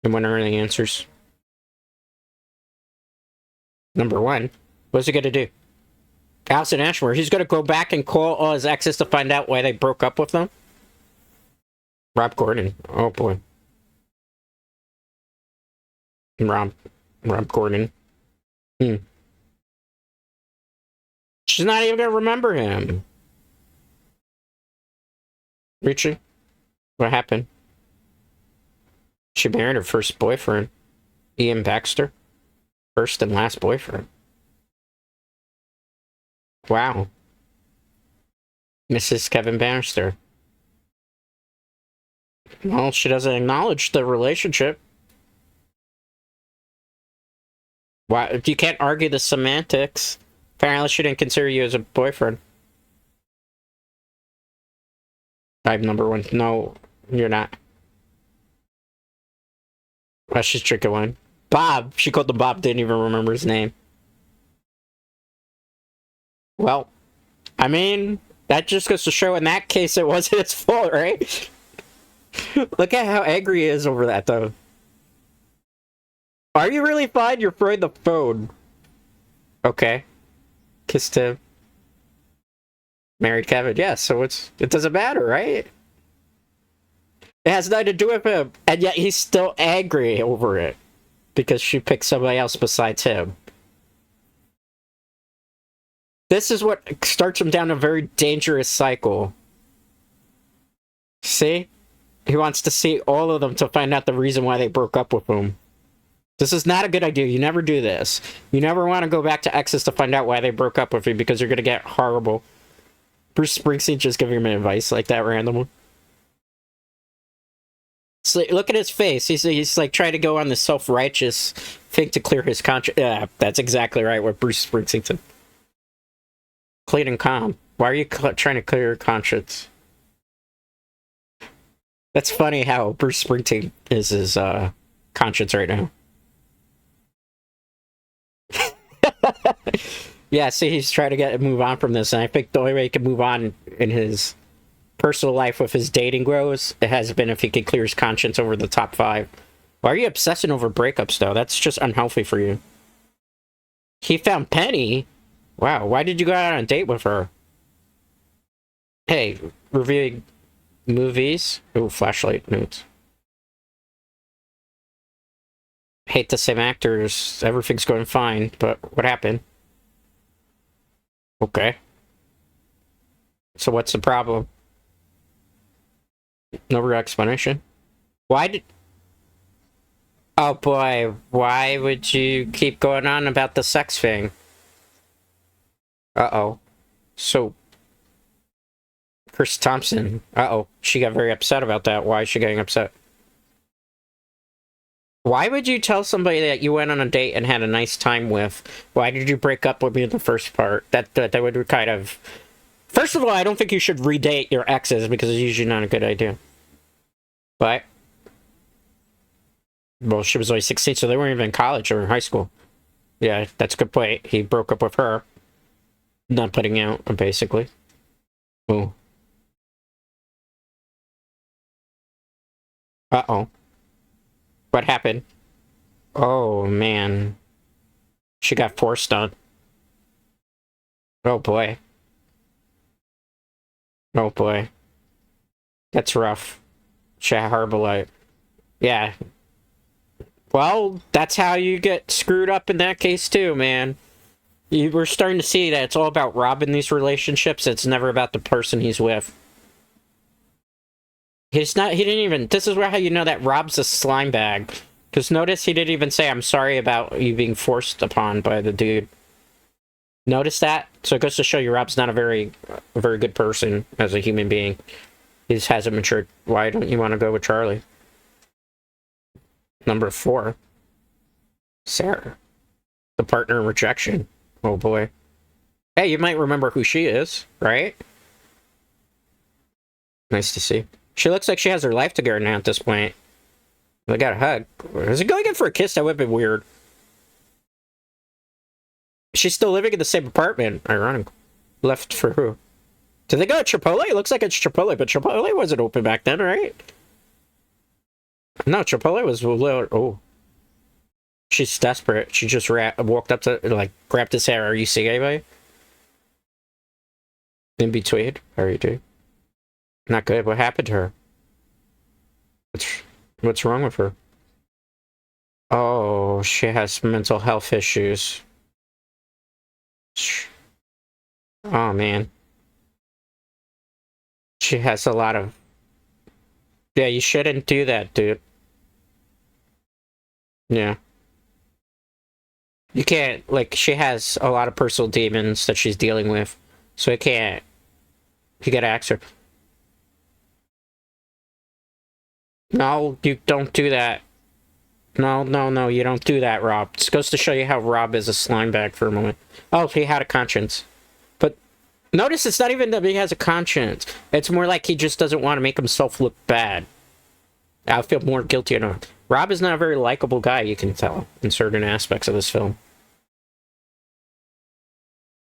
And when are the answers? Number 1. What's he gonna do? Allison Ashmore, he's gonna go back and call all his exes to find out why they broke up with them? Rob Gordon. Oh boy. Rob Gordon. She's not even gonna remember him. Richie? What happened? She married her first boyfriend. Ian Baxter. First and last boyfriend. Wow. Mrs. Kevin Bannister. Well, she doesn't acknowledge the relationship. Why? You can't argue the semantics. Apparently she didn't consider you as a boyfriend. I'm number 1. No, you're not. Well, she's drinking wine. Bob! She called him Bob, didn't even remember his name. Well, I mean, that just goes to show in that case it wasn't his fault, right? Look at how angry he is over that, though. Are you really fine? You're throwing the phone. Okay. Kissed him. Married Kevin. Yeah, so it doesn't matter, right? It has nothing to do with him. And yet he's still angry over it. Because she picked somebody else besides him. This is what starts him down a very dangerous cycle. See? He wants to see all of them to find out the reason why they broke up with him. This is not a good idea. You never do this. You never want to go back to exes to find out why they broke up with you because you're going to get horrible. Bruce Springsteen just giving him advice like that randomly. So look at his face. He's like trying to go on this self-righteous thing to clear his conscience. Yeah, that's exactly right what Bruce Springsteen said. Clean and calm. Why are you trying to clear your conscience? That's funny how Bruce Springsteen is his conscience right now. Yeah, see, he's trying to move on from this, and I think the only way he can move on in his personal life with his dating grows, it has been if he could clear his conscience over the top 5. Why are you obsessing over breakups, though? That's just unhealthy for you. He found Penny? Wow, why did you go out on a date with her? Hey, reviewing movies? Ooh, flashlight notes. Hate the same actors. Everything's going fine, but what happened? Okay. So what's the problem? No real explanation. Why did... Oh boy, why would you keep going on about the sex thing? Uh-oh. So... Chris Thompson. Uh-oh. She got very upset about that. Why is she getting upset? Why would you tell somebody that you went on a date and had a nice time with? Why did you break up with me in the first part? That would kind of... First of all, I don't think you should redate your exes because it's usually not a good idea. But... Well, she was only 16, so they weren't even in college or in high school. Yeah, that's a good point. He broke up with her. Not putting out, basically. Ooh. Uh-oh. What happened? Oh, man. She got forced on. Oh, boy. Oh, boy. That's rough. She had a horrible life. Yeah. Well, that's how you get screwed up in that case, too, man. We're starting to see that it's all about Rob in these relationships. It's never about the person he's with. He didn't even... This is how you know that Rob's a slime bag. Because notice he didn't even say, I'm sorry about you being forced upon by the dude. Notice that? So it goes to show you Rob's not a very good person as a human being. He just hasn't matured. Why don't you want to go with Charlie? Number 4. Sarah. The partner in rejection. Oh boy. Hey, you might remember who she is, right? Nice to see. She looks like she has her life together now at this point. They got a hug. Is it going in for a kiss? That would have been weird. She's still living in the same apartment. Ironic. Left for who? Did they go to Chipotle? It looks like it's Chipotle, but Chipotle wasn't open back then, right? No, Chipotle was a little... Oh. She's desperate. She just walked up to, like, grabbed his hair. Are you seeing anybody? In between? How are you doing? Not good. What happened to her? What's wrong with her? Oh, she has mental health issues. Oh, man. She has a lot of... Yeah, you shouldn't do that, dude. Yeah. You can't, like, she has a lot of personal demons that she's dealing with. So you can't... You gotta ask her. No, you don't do that. No, you don't do that, Rob. This goes to show you how Rob is a slime bag for a moment. Oh, he had a conscience. But notice it's not even that he has a conscience. It's more like he just doesn't want to make himself look bad. I feel more guilty. Rob is not a very likable guy, you can tell, in certain aspects of this film.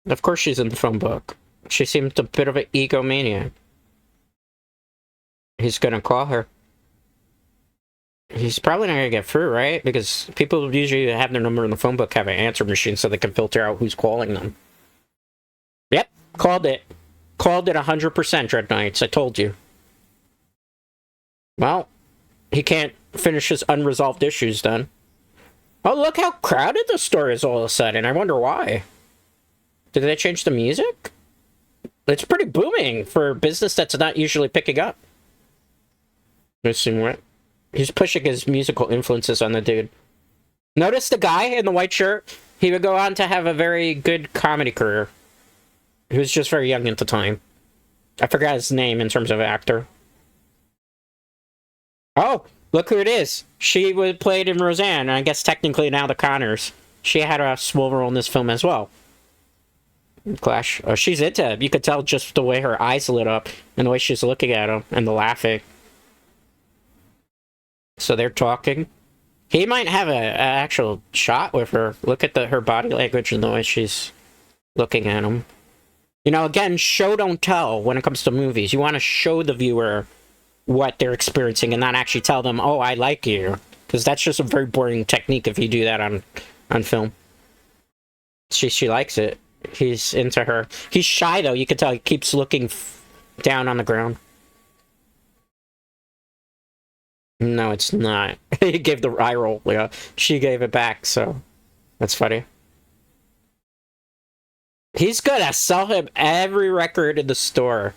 Of course she's in the phone book. She seemed a bit of an egomaniac. He's gonna call her. He's probably not gonna get through, right? Because people usually have their number in the phone book, have an answer machine so they can filter out who's calling them. Yep, called it. Called it 100%, Dread Knights. I told you. Well, he can't finish his unresolved issues then. Oh, look how crowded the store is all of a sudden. I wonder why. Did they change the music? It's pretty booming for a business that's not usually picking up. Missing what? He's pushing his musical influences on the dude. Notice the guy in the white shirt? He would go on to have a very good comedy career. He was just very young at the time. I forgot his name in terms of actor. Oh, look who it is. She was played in Roseanne, and I guess technically now the Connors. She had a small role in this film as well. Clash. Oh, she's into him. You could tell just the way her eyes lit up and the way she's looking at him and the laughing. So they're talking. He might have an actual shot with her. Look at her body language and the way she's looking at him. You know, again, show don't tell when it comes to movies. You want to show the viewer what they're experiencing and not actually tell them, oh, I like you. Because that's just a very boring technique if you do that on film. She likes it. He's into her. He's shy, though. You can tell he keeps looking down on the ground. No, it's not. He gave the eye roll. Yeah, she gave it back, so that's funny. He's gonna sell him every record in the store.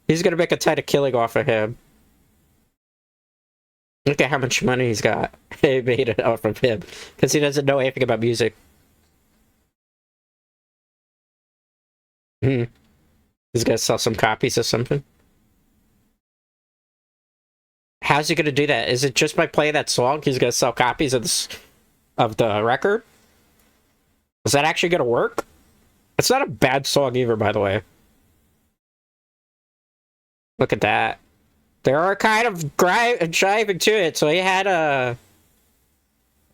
He's gonna make a ton of killing off of him. Look at how much money he's got. He made it off of him because he doesn't know anything about music. He's gonna sell some copies of something. How's he gonna do that? Is it just by playing that song? He's gonna sell copies of the record? Is that actually gonna work? It's not a bad song either, by the way. Look at that. They are kind of driving to it, so he had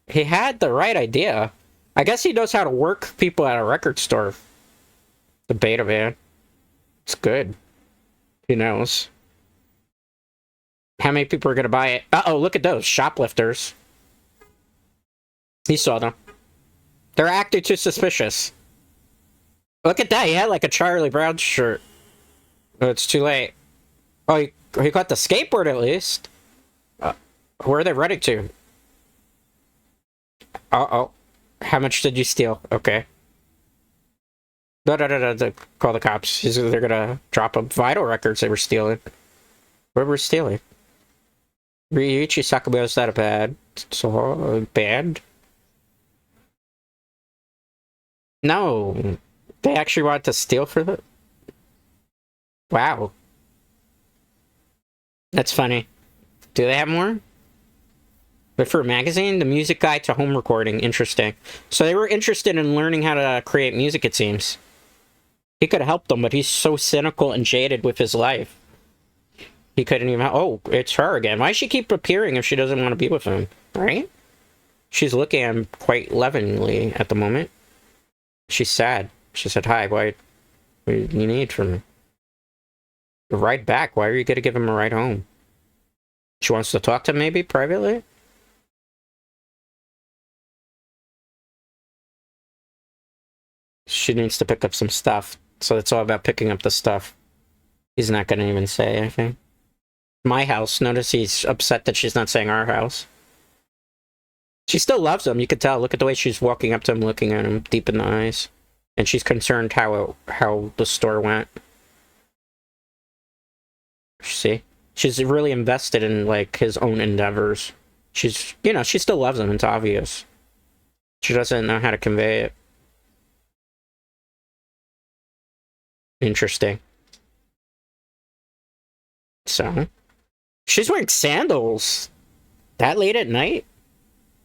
the right idea. I guess he knows how to work people at a record store. The beta man. It's good. Who knows? How many people are gonna buy it? Uh-oh, look at those shoplifters. He saw them. They're acting too suspicious. Look at that, he had like a Charlie Brown shirt. Oh, it's too late. Oh, he got the skateboard at least. Where are they running to? Uh-oh. How much did you steal? Okay. No. Call the cops. They're gonna drop them. Vital records they were stealing. What were we stealing? Ryuichi Sakamoto's not a band? No. They actually wanted to steal for the... Wow. That's funny. Do they have more? But for a magazine, the music guide to home recording. Interesting. So they were interested in learning how to create music, it seems. He could have helped them, but he's so cynical and jaded with his life. He couldn't even... Oh, it's her again. Why does she keep appearing if she doesn't want to be with him? Right? She's looking at him quite lovingly at the moment. She's sad. She said, hi, what do you need from me? A ride back. Why are you going to give him a ride home? She wants to talk to him, maybe, privately? She needs to pick up some stuff. So it's all about picking up the stuff. He's not going to even say anything. My house. Notice he's upset that she's not saying our house. She still loves him. You could tell. Look at the way she's walking up to him, looking at him deep in the eyes. And she's concerned how the store went. See? She's really invested in, like, his own endeavors. She's, you know, she still loves him. It's obvious. She doesn't know how to convey it. Interesting. So, she's wearing sandals that late at night?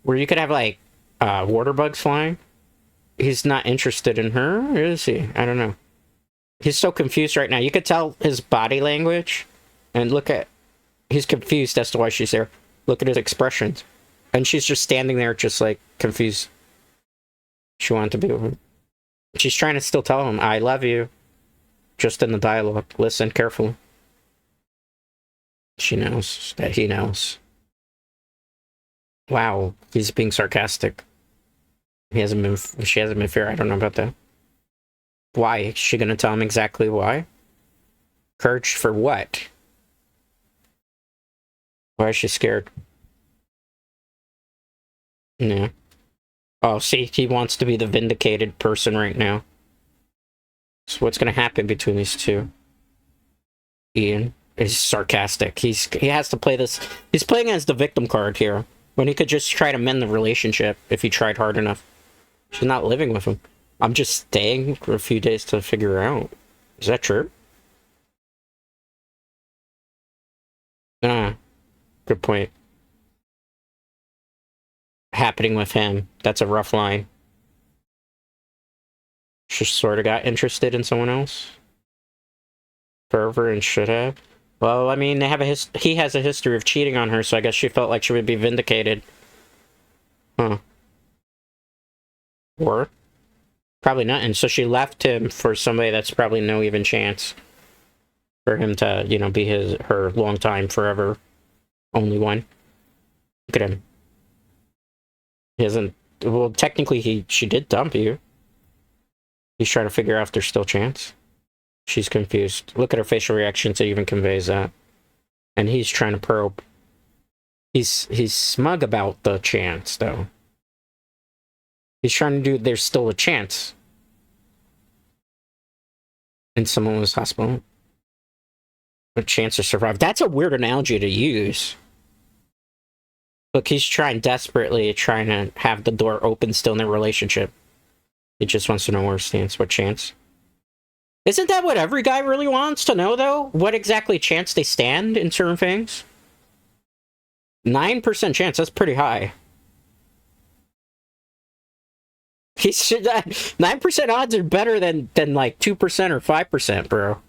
Where you could have, like, water bugs flying? He's not interested in her, is he? I don't know. He's so confused right now. You could tell his body language. And look at... He's confused as to why she's there. Look at his expressions. And she's just standing there just, like, confused. She wanted to be with him. She's trying to still tell him, I love you. Just in the dialogue. Listen carefully. She knows that he knows. Wow, he's being sarcastic. She hasn't been fair. I don't know about that. Why? Is she gonna tell him exactly why? Courage for what? Why is she scared? Yeah. Oh, see, he wants to be the vindicated person right now. So what's gonna happen between these two? Ian is sarcastic. He has to play this. He's playing as the victim card here, when he could just try to mend the relationship if he tried hard enough. She's not living with him. I'm just staying for a few days to figure out. Is that true? Ah, good point. Happening with him. That's a rough line. She sort of got interested in someone else. Fervor and should have. Well, I mean, they have he has a history of cheating on her, so I guess she felt like she would be vindicated. Huh. Or probably not. And so she left him for somebody that's probably no even chance for him to, you know, be her long time, forever only one. Look at him. He hasn't. Well, technically, she did dump you. He's trying to figure out if there's still chance. She's confused. Look at her facial reaction to even conveys that. And he's trying to probe. He's smug about the chance, though. He's trying to do. There's still a chance. And someone was hospital. A chance to survive. That's a weird analogy to use. Look, he's desperately trying to have the door open still in their relationship. He just wants to know where it stands. What chance? Isn't that what every guy really wants to know, though? What exactly chance they stand in certain things? 9% chance, that's pretty high. He should 9% odds are better than like 2% or 5%, bro.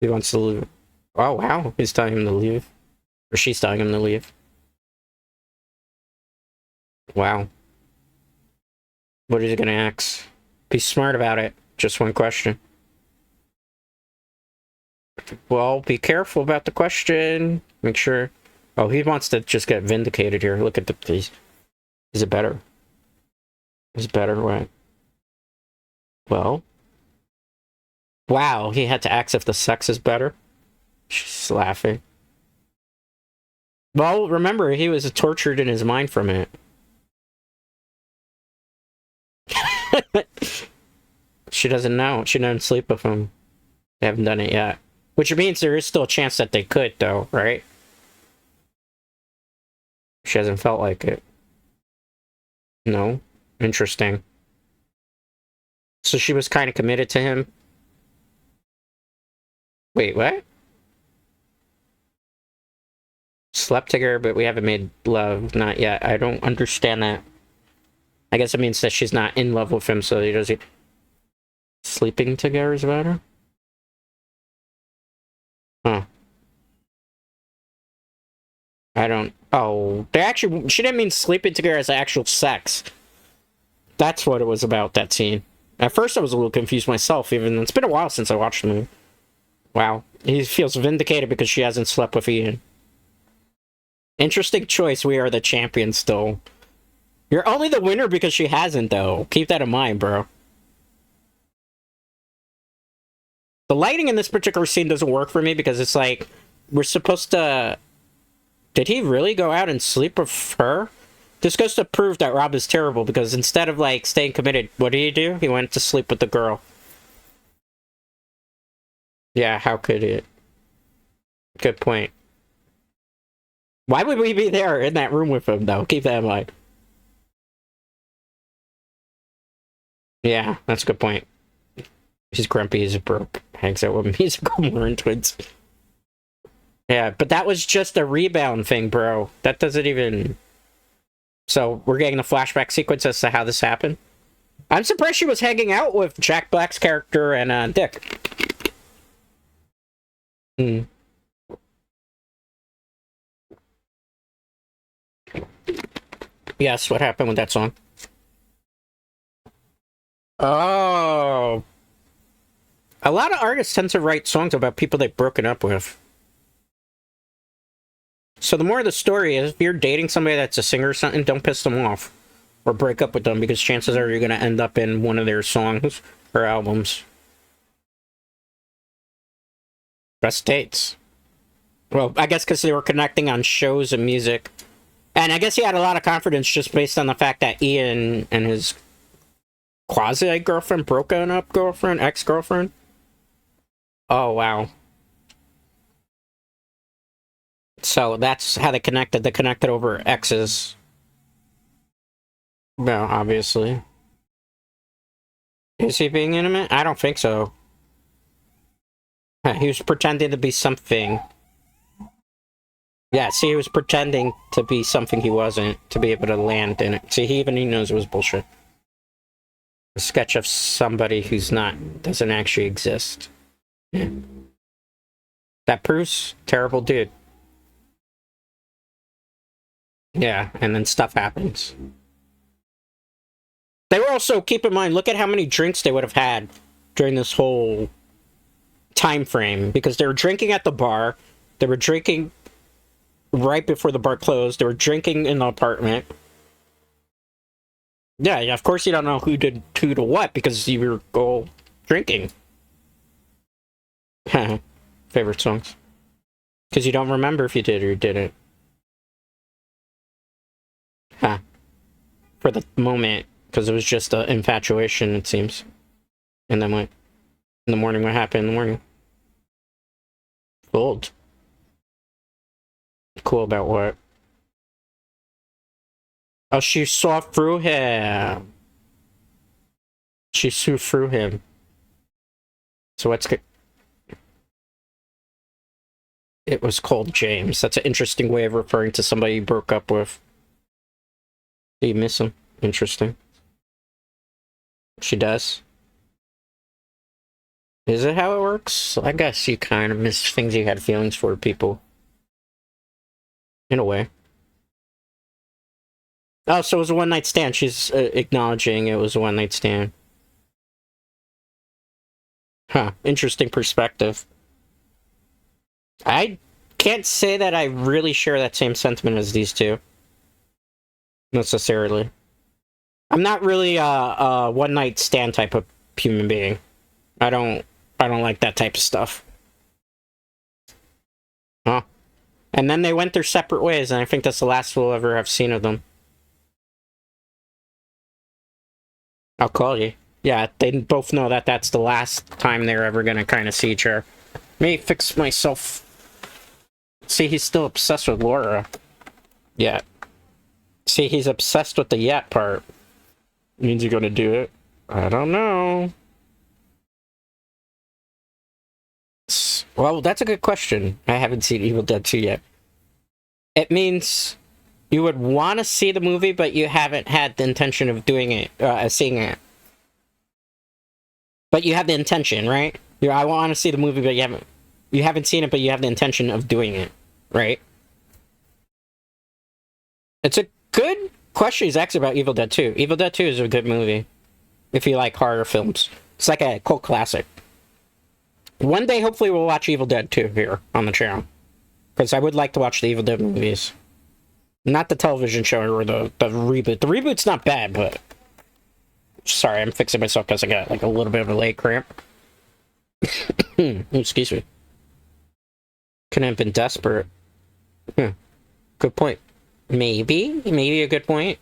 He wants to leave. Oh wow, he's telling him to leave. Or she's telling him to leave. Wow. What is he gonna ask? Be smart about it. Just one question. Well, be careful about the question. Make sure. Oh, he wants to just get vindicated here. Look at these. Is it better? Is it better? What? Well. Wow, he had to ask if the sex is better. She's laughing. Well, remember, he was tortured in his mind from it. She doesn't know. She doesn't sleep with him. They haven't done it yet. Which means there is still a chance that they could, though, right? She hasn't felt like it. No? Interesting. So she was kind of committed to him? Wait, what? Slept together, but we haven't made love. Not yet. I don't understand that. I guess it means that she's not in love with him, so he doesn't... Sleeping together is better? Huh. I don't... Oh, they actually... She didn't mean sleeping together as actual sex. That's what it was about, that scene. At first I was a little confused myself, even... It's been a while since I watched the movie. Wow. He feels vindicated because she hasn't slept with Ian. Interesting choice. We are the champions still. You're only the winner because she hasn't, though. Keep that in mind, bro. The lighting in this particular scene doesn't work for me because it's like, we're supposed to... Did he really go out and sleep with her? This goes to prove that Rob is terrible because instead of, like, staying committed, what did he do? He went to sleep with the girl. Yeah, how could it? Good point. Why would we be there in that room with him, though? Keep that in mind. Yeah, that's a good point. He's grumpy, he's broke. Hangs out with musical Morin twins. Yeah, but that was just a rebound thing, bro. That doesn't even... So, we're getting the flashback sequence as to how this happened. I'm surprised she was hanging out with Jack Black's character and Dick. Hmm. Yes, what happened with that song? Oh. A lot of artists tend to write songs about people they've broken up with. So the more of the story is, if you're dating somebody that's a singer or something, don't piss them off. Or break up with them, because chances are you're going to end up in one of their songs or albums. Best dates. Well, I guess because they were connecting on shows and music. And I guess he had a lot of confidence just based on the fact that Ian and his quasi-girlfriend, broken up girlfriend, ex-girlfriend. Oh, wow. So that's how they connected. They connected over exes. No, obviously. Is he being intimate? I don't think so. He was pretending to be something. Yeah, see, he was pretending to be something he wasn't to be able to land in it. See, he knows it was bullshit. A sketch of somebody who's not, doesn't actually exist. Yeah. That proves terrible dude. Yeah, and then stuff happens. They were also, keep in mind, look at how many drinks they would have had during this whole time frame, because they were drinking at the bar, they were drinking right before the bar closed, they were drinking in the apartment. Yeah, of course you don't know who did who to what, because you were all drinking. Favorite songs. Because you don't remember if you did or you didn't. For the moment, because it was just an infatuation, it seems. And then what? In the morning, what happened in the morning? Gold. Cool about what? Oh, she saw through him. She saw through him. So what's good? It was called James. That's an interesting way of referring to somebody you broke up with. Do you miss him? Interesting. She does. Is it how it works? I guess you kind of miss things you had feelings for people. In a way. Oh, so it was a one-night stand. She's acknowledging it was a one-night stand. Huh. Interesting perspective. I can't say that I really share that same sentiment as these two. Necessarily. I'm not really a one-night stand type of human being. I don't like that type of stuff. Huh. And then they went their separate ways, and I think that's the last we'll ever have seen of them. I'll call you. Yeah, they both know that that's the last time they're ever gonna kind of see each other. Let me fix myself. See, he's still obsessed with Laura. Yeah. See, he's obsessed with the yet part. Means you're gonna do it? I don't know. Well, that's a good question. I haven't seen Evil Dead 2 yet. It means you would want to see the movie, but you haven't had the intention of doing it, seeing it. But you have the intention, right? I want to see the movie, but you haven't seen it, but you have the intention of doing it, right? It's a good question he's asking about Evil Dead 2. Evil Dead 2 is a good movie, if you like horror films. It's like a cult classic. One day, hopefully, we'll watch Evil Dead 2 here on the channel. Because I would like to watch the Evil Dead movies. Not the television show or the reboot. The reboot's not bad, but... Sorry, I'm fixing myself because I got like a little bit of a leg cramp. Excuse me. Couldn't have been desperate. Good point. Maybe a good point.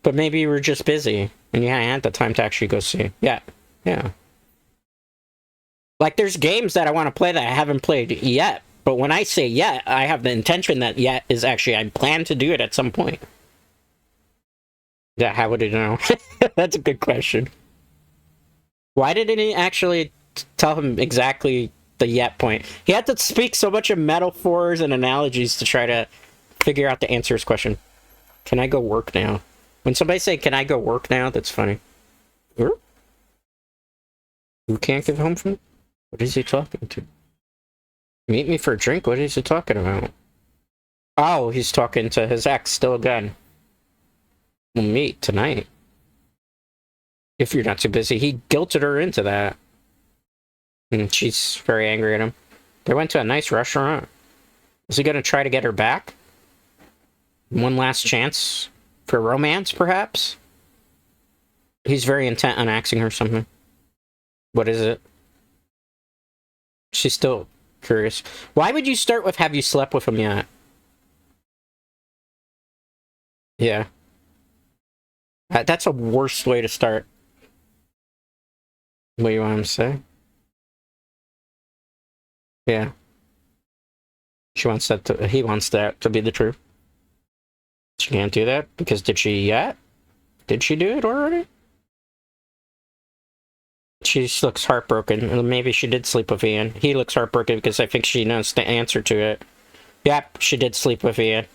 But maybe you were just busy. And you hadn't had the time to actually go see. Yeah. Like, there's games that I want to play that I haven't played yet. But when I say yet, I have the intention that yet is actually, I plan to do it at some point. Yeah, how would he know? That's a good question. Why didn't he actually tell him exactly the yet point? He had to speak so much of metaphors and analogies to try to figure out the answer to his question. Can I go work now? When somebody say, can I go work now? That's funny. Who can't get home from? What is he talking to? Meet me for a drink? What is he talking about? Oh, he's talking to his ex still again. We'll meet tonight. If you're not too busy. He guilted her into that. And she's very angry at him. They went to a nice restaurant. Is he going to try to get her back? One last chance for romance, perhaps? He's very intent on asking her something. What is it? She's still curious. Why would you start with, have you slept with him yet? Yeah. That's a worse way to start. What do you want him to say? Yeah. He wants that to be the truth. She can't do that because did she yet? Did she do it already? She looks heartbroken. Maybe she did sleep with Ian. He looks heartbroken because I think she knows the answer to it. Yep, she did sleep with Ian.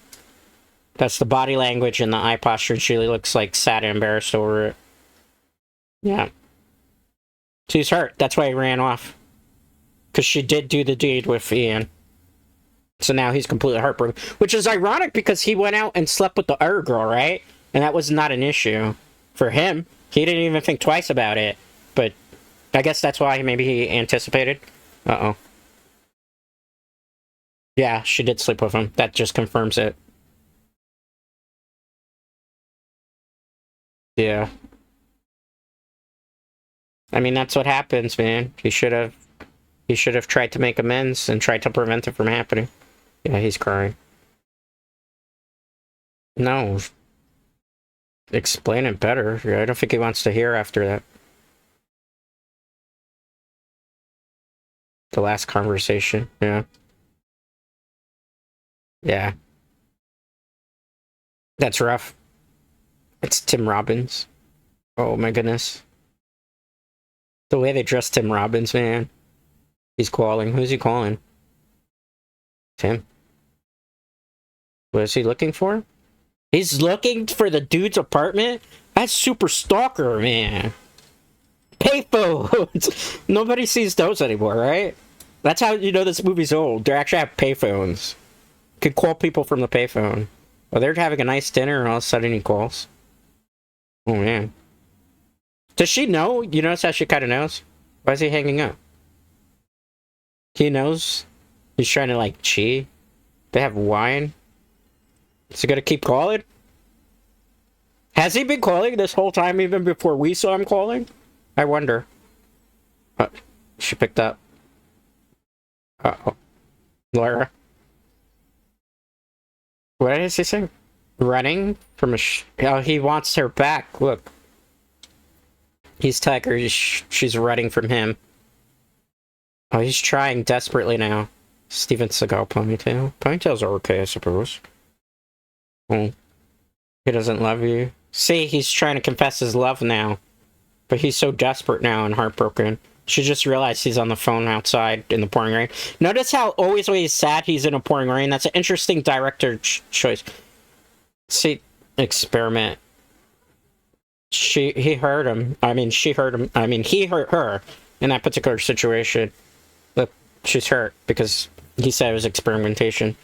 That's the body language and the eye posture. She looks like sad and embarrassed over it. Yeah. She's hurt. That's why he ran off. Because she did do the deed with Ian. So now he's completely heartbroken. Which is ironic because he went out and slept with the other girl, right? And that was not an issue for him. He didn't even think twice about it. But I guess that's why maybe he anticipated. Uh-oh. Yeah, she did sleep with him. That just confirms it. Yeah. I mean, that's what happens, man. He should have tried to make amends and tried to prevent it from happening. Yeah, he's crying. No. Explain it better. I don't think he wants to hear after that. The last conversation, yeah. Yeah. That's rough. It's Tim Robbins. Oh my goodness. The way they dress Tim Robbins, man. He's calling. Who's he calling? Tim. What is he looking for? He's looking for the dude's apartment? That's super stalker, man. Payphones! Nobody sees those anymore, right? That's how you know this movie's old. They actually have payphones. You could call people from the payphone. Well, they're having a nice dinner and all of a sudden he calls. Oh, man. Does she know? You notice how she kind of knows? Why is he hanging up? He knows? He's trying to, like, cheat? They have wine? Is he gonna keep calling? Has he been calling this whole time, even before we saw him calling? I wonder. She picked up. Uh-oh. Laura. What is he saying? Running from a oh, he wants her back. Look. He's telling her she's running from him. Oh, he's trying desperately now. Steven Seagal ponytail. Ponytails are okay, I suppose. Oh. He doesn't love you. See, he's trying to confess his love now. But he's so desperate now and heartbroken. She just realized he's on the phone outside in the pouring rain. Notice how always when he's sad, he's in a pouring rain. That's an interesting director choice. See, experiment. He hurt him. I mean, she hurt him. I mean, he hurt her in that particular situation. Look, she's hurt because he said it was experimentation.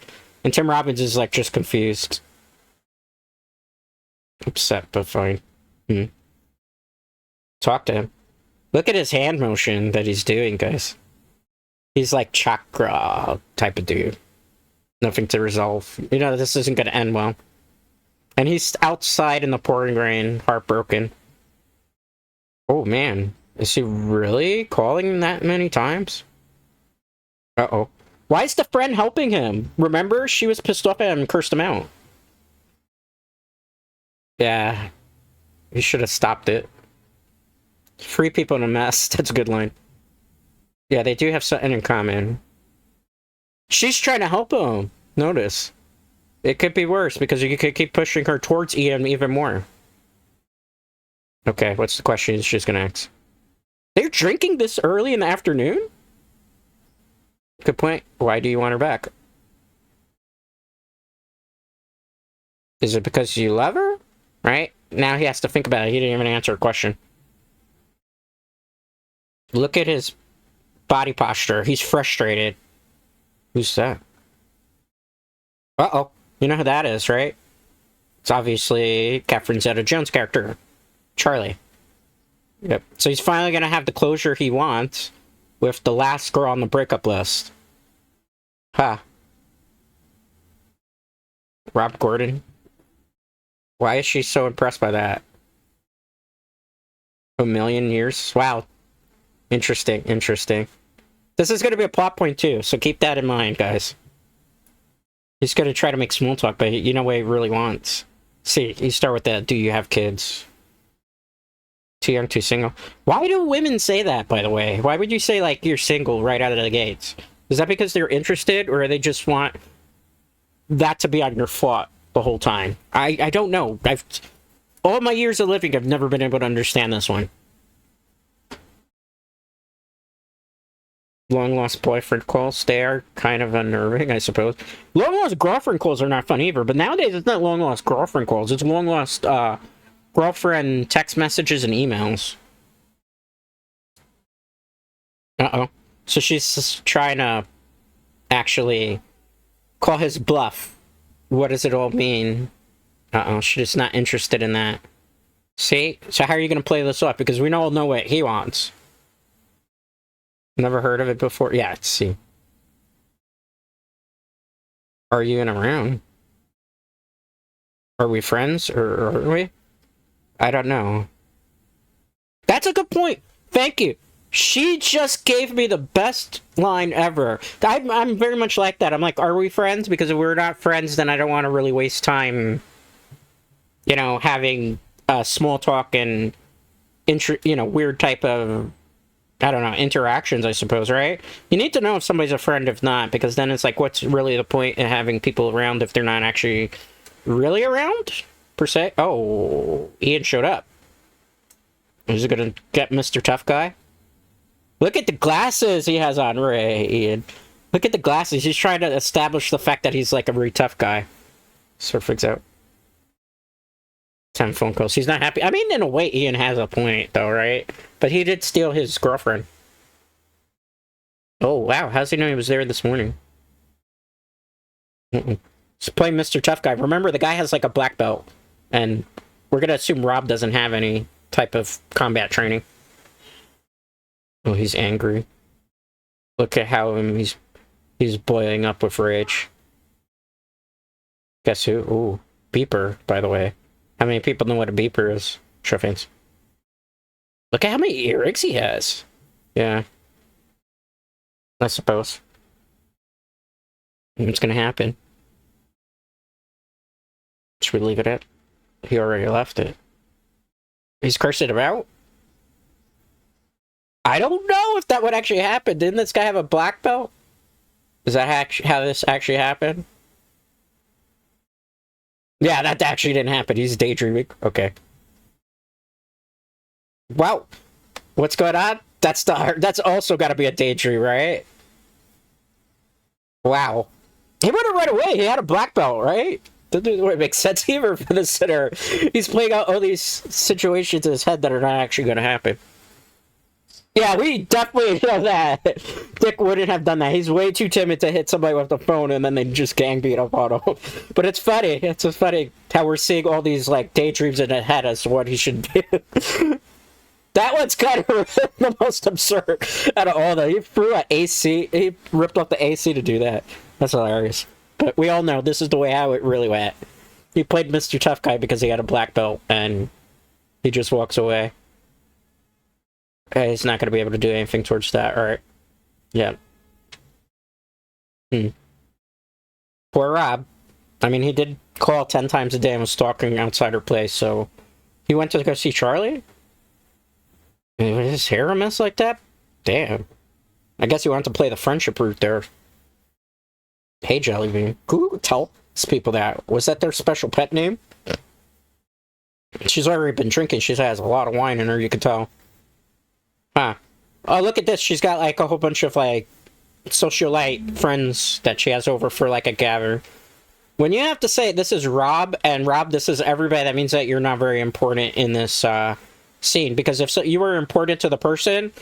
And Tim Robbins is, like, just confused. Upset, but fine. Talk to him. Look at his hand motion that he's doing, guys. He's like chakra type of dude. Nothing to resolve. You know, this isn't going to end well. And he's outside in the pouring rain, heartbroken. Oh, man. Is he really calling that many times? Uh-oh. Why is the friend helping him? Remember, she was pissed off at him and cursed him out. Yeah. He should have stopped it. Free people in a mess. That's a good line. Yeah, they do have something in common. She's trying to help him. Notice. It could be worse because you could keep pushing her towards Ian even more. Okay, what's the question she's gonna ask? They're drinking this early in the afternoon? Good point. Why do you want her back? Is it because you love her? Right? Now he has to think about it. He didn't even answer a question. Look at his body posture. He's frustrated. Who's that? Uh-oh. You know who that is, right? It's obviously Catherine Zeta-Jones' character. Charlie. Yep. So he's finally going to have the closure he wants with the last girl on the breakup list. Huh. Rob Gordon. Why is she so impressed by that? A million years? Wow. Interesting, interesting. This is going to be a plot point too, so keep that in mind, guys. He's going to try to make small talk, but you know what he really wants. See, you start with that. Do you have kids? Too young, too single. Why do women say that, by the way? Why would you say, like, you're single right out of the gates? Is that because they're interested, or they just want that to be on your foot the whole time? I don't know. All my years of living, I've never been able to understand this one. Long-lost boyfriend calls, they are kind of unnerving, I suppose. Long-lost girlfriend calls are not fun either, but nowadays it's not long-lost girlfriend calls, it's long-lost, girlfriend text messages and emails. Uh-oh. So she's trying to actually call his bluff. What does it all mean? Uh-oh, she's not interested in that. See? So how are you going to play this off? Because we all know what he wants. Never heard of it before? Yeah, let's see. Are you in around? Are we friends? Or are we? I don't know. That's a good point. Thank you. She just gave me the best line ever. I'm very much like that. I'm like, are we friends? Because if we're not friends, then I don't want to really waste time, you know, having small talk and, weird type of, I don't know, interactions, I suppose, right? You need to know if somebody's a friend, if not, because then it's like, what's really the point in having people around if they're not actually really around, per se? Oh, Ian showed up. Is he gonna get Mr. Tough Guy? Look at the glasses he has on, Ray, Ian. Look at the glasses. He's trying to establish the fact that he's like a really tough guy. Surfing's out. 10 phone calls. He's not happy. I mean, in a way, Ian has a point, though, right? But he did steal his girlfriend. Oh, wow. How's he know he was there this morning? He's playing Mr. Tough Guy. Remember, the guy has, like, a black belt. And we're gonna assume Rob doesn't have any type of combat training. Oh, he's angry. Look at how he's boiling up with rage. Guess who? Ooh, beeper, by the way. How many people know what a beeper is? Show fans. Look at how many earrings he has. Yeah. I suppose. What's gonna happen? Should we leave it at? He already left it. He's cursing him out? I don't know if that would actually happen. Didn't this guy have a black belt? Is that how this actually happened? Yeah, that actually didn't happen. He's daydreaming. Okay. Wow. What's going on? That's also got to be a daydream, right? Wow. He would have right away. He had a black belt, right? Doesn't it make sense either for the center? He's playing out all these situations in his head that are not actually going to happen. Yeah, we definitely know that. Dick wouldn't have done that. He's way too timid to hit somebody with the phone and then they just gang beat up on him. But it's funny. It's just funny how we're seeing all these, like, daydreams in his head as to what he should do. That one's kind of the most absurd out of all, though. He threw an AC. He ripped off the AC to do that. That's hilarious. But we all know this is the way how it really went. He played Mr. Tough Guy because he had a black belt, and he just walks away. He's not going to be able to do anything towards that, alright. Yeah. Poor Rob. I mean, he did call 10 times a day and was stalking outside her place, so... He went to go see Charlie? Was his hair a mess like that? Damn. I guess he wanted to play the friendship route there. Hey, Jellybean. Who tell people that? Was that their special pet name? She's already been drinking. She has a lot of wine in her, you can tell. Huh. Oh, look at this. She's got, like, a whole bunch of, like, socialite friends that she has over for, like, a gather. When you have to say, this is Rob, and Rob, this is everybody, that means that you're not very important in this, scene. Because if you were important to the person,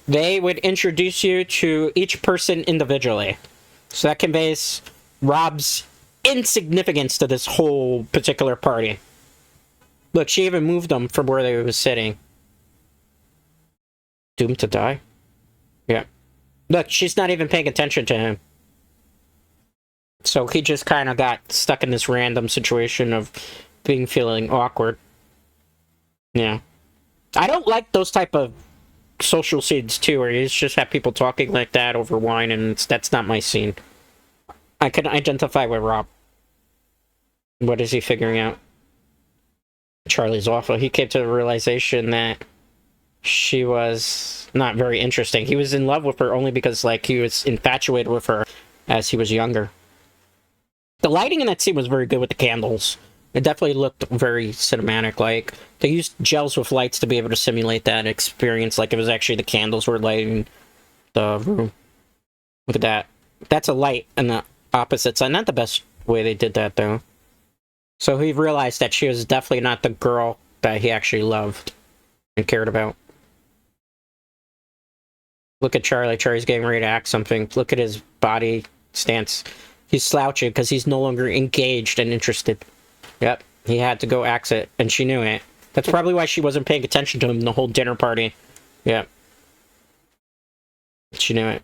they would introduce you to each person individually. So that conveys Rob's insignificance to this whole particular party. Look, she even moved them from where they were sitting. Doomed to die? Yeah. Look, she's not even paying attention to him. So he just kind of got stuck in this random situation of feeling awkward. Yeah. I don't like those type of social scenes, too, where you just have people talking like that over wine, and that's not my scene. I can identify with Rob. What is he figuring out? Charlie's awful. He came to the realization that she was not very interesting. He was in love with her only because, like, he was infatuated with her as he was younger. The lighting in that scene was very good with the candles. It definitely looked very cinematic. Like, they used gels with lights to be able to simulate that experience. Like, it was actually the candles were lighting the room. Look at that. That's a light on the opposite side. Not the best way they did that, though. So he realized that she was definitely not the girl that he actually loved and cared about. Look at Charlie. Charlie's getting ready to act something. Look at his body stance. He's slouching because he's no longer engaged and interested. Yep, he had to go axe it, and she knew it. That's probably why she wasn't paying attention to him the whole dinner party. Yep. She knew it.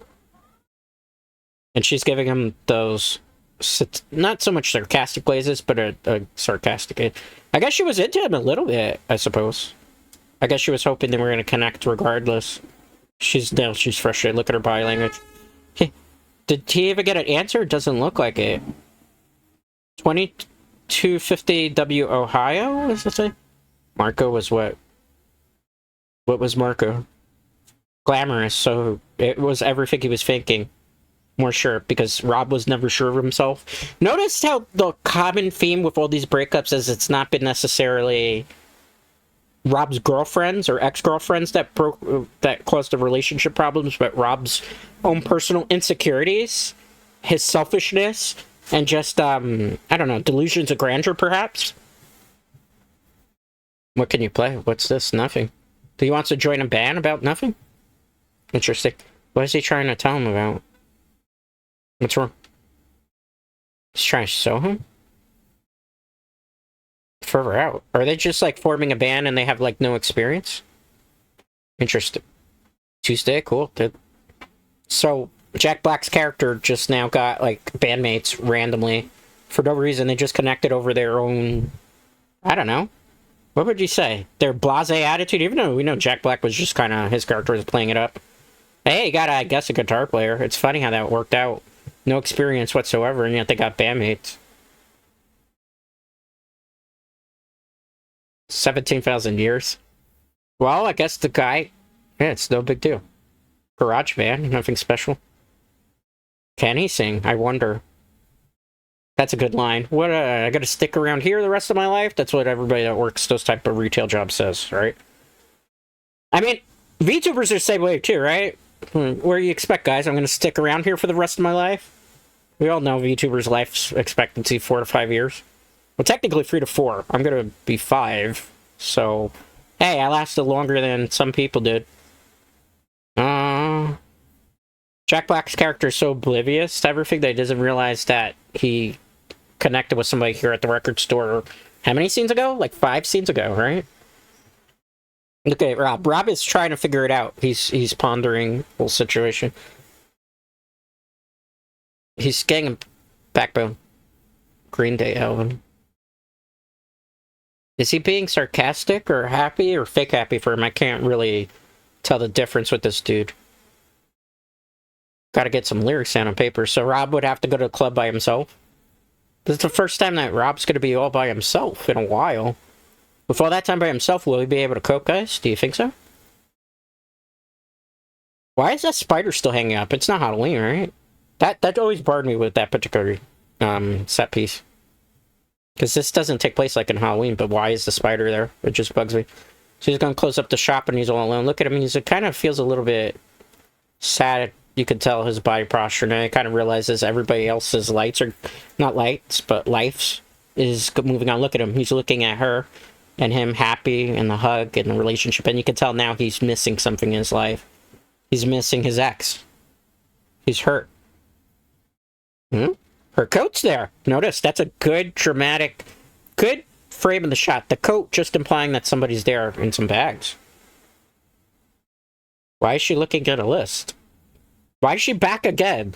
And she's giving him those, not so much sarcastic glazes, but a sarcastic. I guess she was into him a little bit, I suppose. I guess she was hoping they were going to connect regardless. She's frustrated. Look at her body language. Did he ever get an answer? It doesn't look like it. 2250 W Ohio, is that it? Marco was what? What was Marco? Glamorous, so it was everything he was thinking. More sure, because Rob was never sure of himself. Notice how the common theme with all these breakups is it's not been necessarily Rob's girlfriends or ex-girlfriends that caused the relationship problems, but Rob's own personal insecurities, his selfishness, and just, I don't know, delusions of grandeur, perhaps? What can you play? What's this? Nothing. He wants to join a band about nothing? Interesting. What is he trying to tell him about? What's wrong? He's trying to show him? Further out. Are they just, like, forming a band and they have, like, no experience? Interesting. Tuesday? Cool. So, Jack Black's character just now got, like, bandmates randomly. For no reason. They just connected over their own... I don't know. What would you say? Their blasé attitude? Even though we know Jack Black was just kind of... His character was playing it up. Hey, you got, I guess, a guitar player. It's funny how that worked out. No experience whatsoever, and yet they got bandmates. 17,000 years. Well, I guess the guy... Yeah, it's no big deal. Garage band, nothing special. Can he sing? I wonder. That's a good line. What, I gotta stick around here the rest of my life? That's what everybody that works those type of retail jobs says, right? I mean, VTubers are the same way too, right? What do you expect, guys? I'm gonna stick around here for the rest of my life? We all know VTubers' life expectancy 4 to 5 years. Well, technically 3 to 4. I'm gonna be 5, so... Hey, I lasted longer than some people did. Jack Black's character is so oblivious to everything that he doesn't realize that he connected with somebody here at the record store. How many scenes ago? Like 5 scenes ago, right? Okay, Rob. Rob is trying to figure it out. He's pondering the whole situation. He's getting a backbone. Green Day album. Is he being sarcastic or happy or fake happy for him? I can't really tell the difference with this dude. Gotta get some lyrics down on paper. So Rob would have to go to the club by himself. This is the first time that Rob's gonna be all by himself in a while. With all that time by himself, will he be able to cope, guys? Do you think so? Why is that spider still hanging up? It's not Halloween, right? That always bothered me with that particular set piece. Because this doesn't take place like in Halloween, but why is the spider there? It just bugs me. So he's gonna close up the shop and he's all alone. Look at him, it kind of feels a little bit sad. You can tell his body posture now. He kind of realizes everybody else's lights are not lights, but lives is moving on. Look at him. He's looking at her and him happy and the hug and the relationship. And you can tell now he's missing something in his life. He's missing his ex. He's hurt. Her coat's there. Notice, that's a good, dramatic, good frame of the shot. The coat just implying that somebody's there in some bags. Why is she looking at a list? Why is she back again?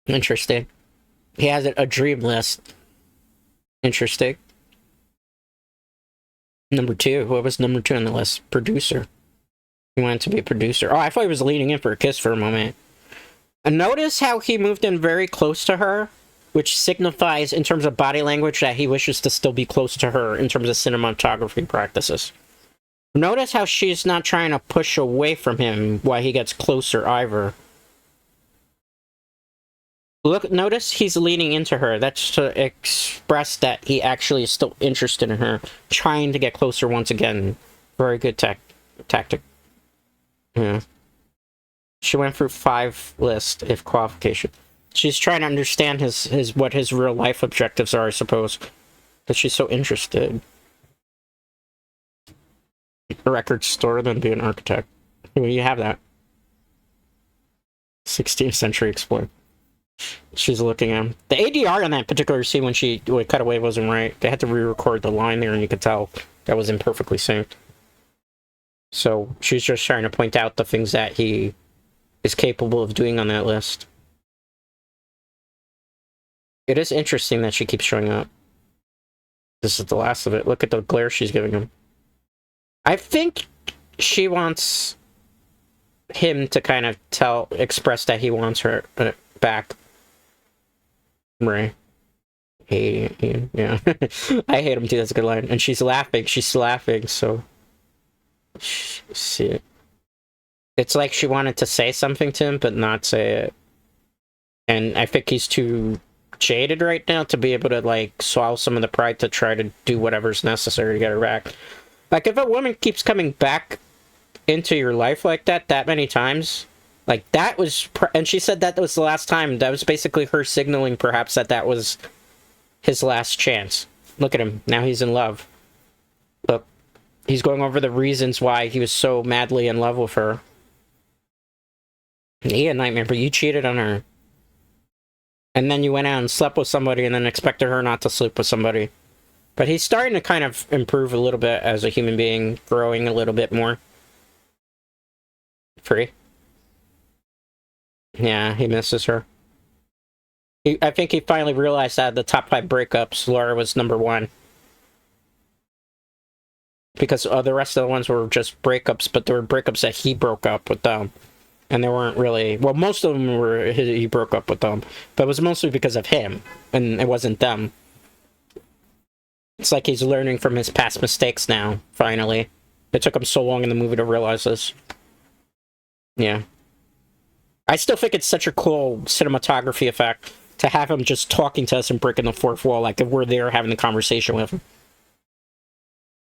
Interesting. He has a dream list. Interesting. Number 2. What was number 2 on the list? Producer. He wanted to be a producer. Oh, I thought he was leaning in for a kiss for a moment. And notice how he moved in very close to her, which signifies, in terms of body language, that he wishes to still be close to her in terms of cinematography practices. Notice how she's not trying to push away from him while he gets closer either. Look, notice he's leaning into her. That's to express that he actually is still interested in her, trying to get closer once again. Very good tactic. Yeah. She went through 5 lists, if qualification. She's trying to understand what his real life objectives are, I suppose. But she's so interested. A record store, then be an architect. Well, you have that. 16th century explorer. She's looking at him. The ADR in that particular scene when she cut away wasn't right. They had to re-record the line there, and you could tell that was imperfectly synced. So she's just trying to point out the things that he is capable of doing on that list. It is interesting that she keeps showing up. This is the last of it. Look at the glare she's giving him. I think she wants him to kind of express that he wants her back. Right. Yeah. I hate him too, that's a good line. And she's laughing, so... See it. It's like she wanted to say something to him, but not say it. And I think he's too jaded right now to be able to, like, swallow some of the pride to try to do whatever's necessary to get her back. Like, if a woman keeps coming back into your life like that many times... Like, that was... And she said that was the last time. That was basically her signaling, perhaps, that was his last chance. Look at him. Now he's in love. Look. He's going over the reasons why he was so madly in love with her. He had a nightmare, but you cheated on her. And then you went out and slept with somebody and then expected her not to sleep with somebody. But he's starting to kind of improve a little bit as a human being, growing a little bit more. Free. Yeah, he misses her. I think he finally realized that the top 5 breakups, Laura was number 1. Because the rest of the ones were just breakups, but they were breakups that he broke up with them. And they weren't really... Well, most of them were he broke up with them. But it was mostly because of him, and it wasn't them. It's like he's learning from his past mistakes now, finally. It took him so long in the movie to realize this. Yeah. I still think it's such a cool cinematography effect to have him just talking to us and breaking the fourth wall, like if we're there having the conversation with him.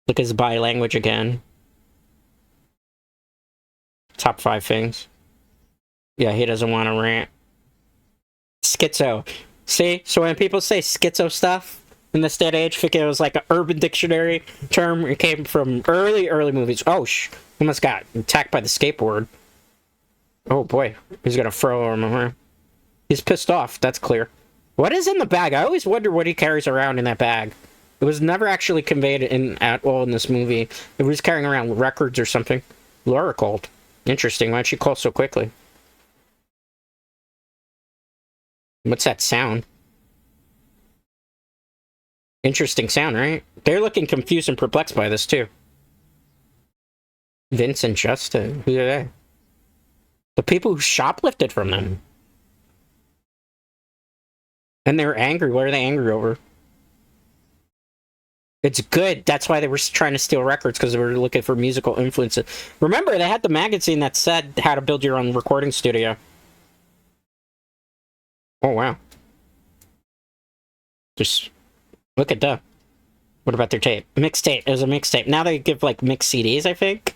Look at his body language again. Top 5 things. Yeah, he doesn't want to rant. Schizo. See? So when people say schizo stuff in this day and age, I think it was like an Urban Dictionary term. It came from early movies. Oh, almost got attacked by the skateboard. Oh boy, he's gonna throw him. He's pissed off, that's clear. What is in the bag? I always wonder what he carries around in that bag. It was never actually conveyed at all in this movie. It was carrying around records or something. Laura called. Interesting, why'd she call so quickly? What's that sound? Interesting sound, right? They're looking confused and perplexed by this, too. Vince and Justin, who are they? The people who shoplifted from them. And they were angry. What are they angry over? It's good. That's why they were trying to steal records, because they were looking for musical influences. Remember, they had the magazine that said how to build your own recording studio. Oh, wow. Just look at that. What about their tape? Mixtape. It was a mixtape. Now they give, like, mixed CDs, I think.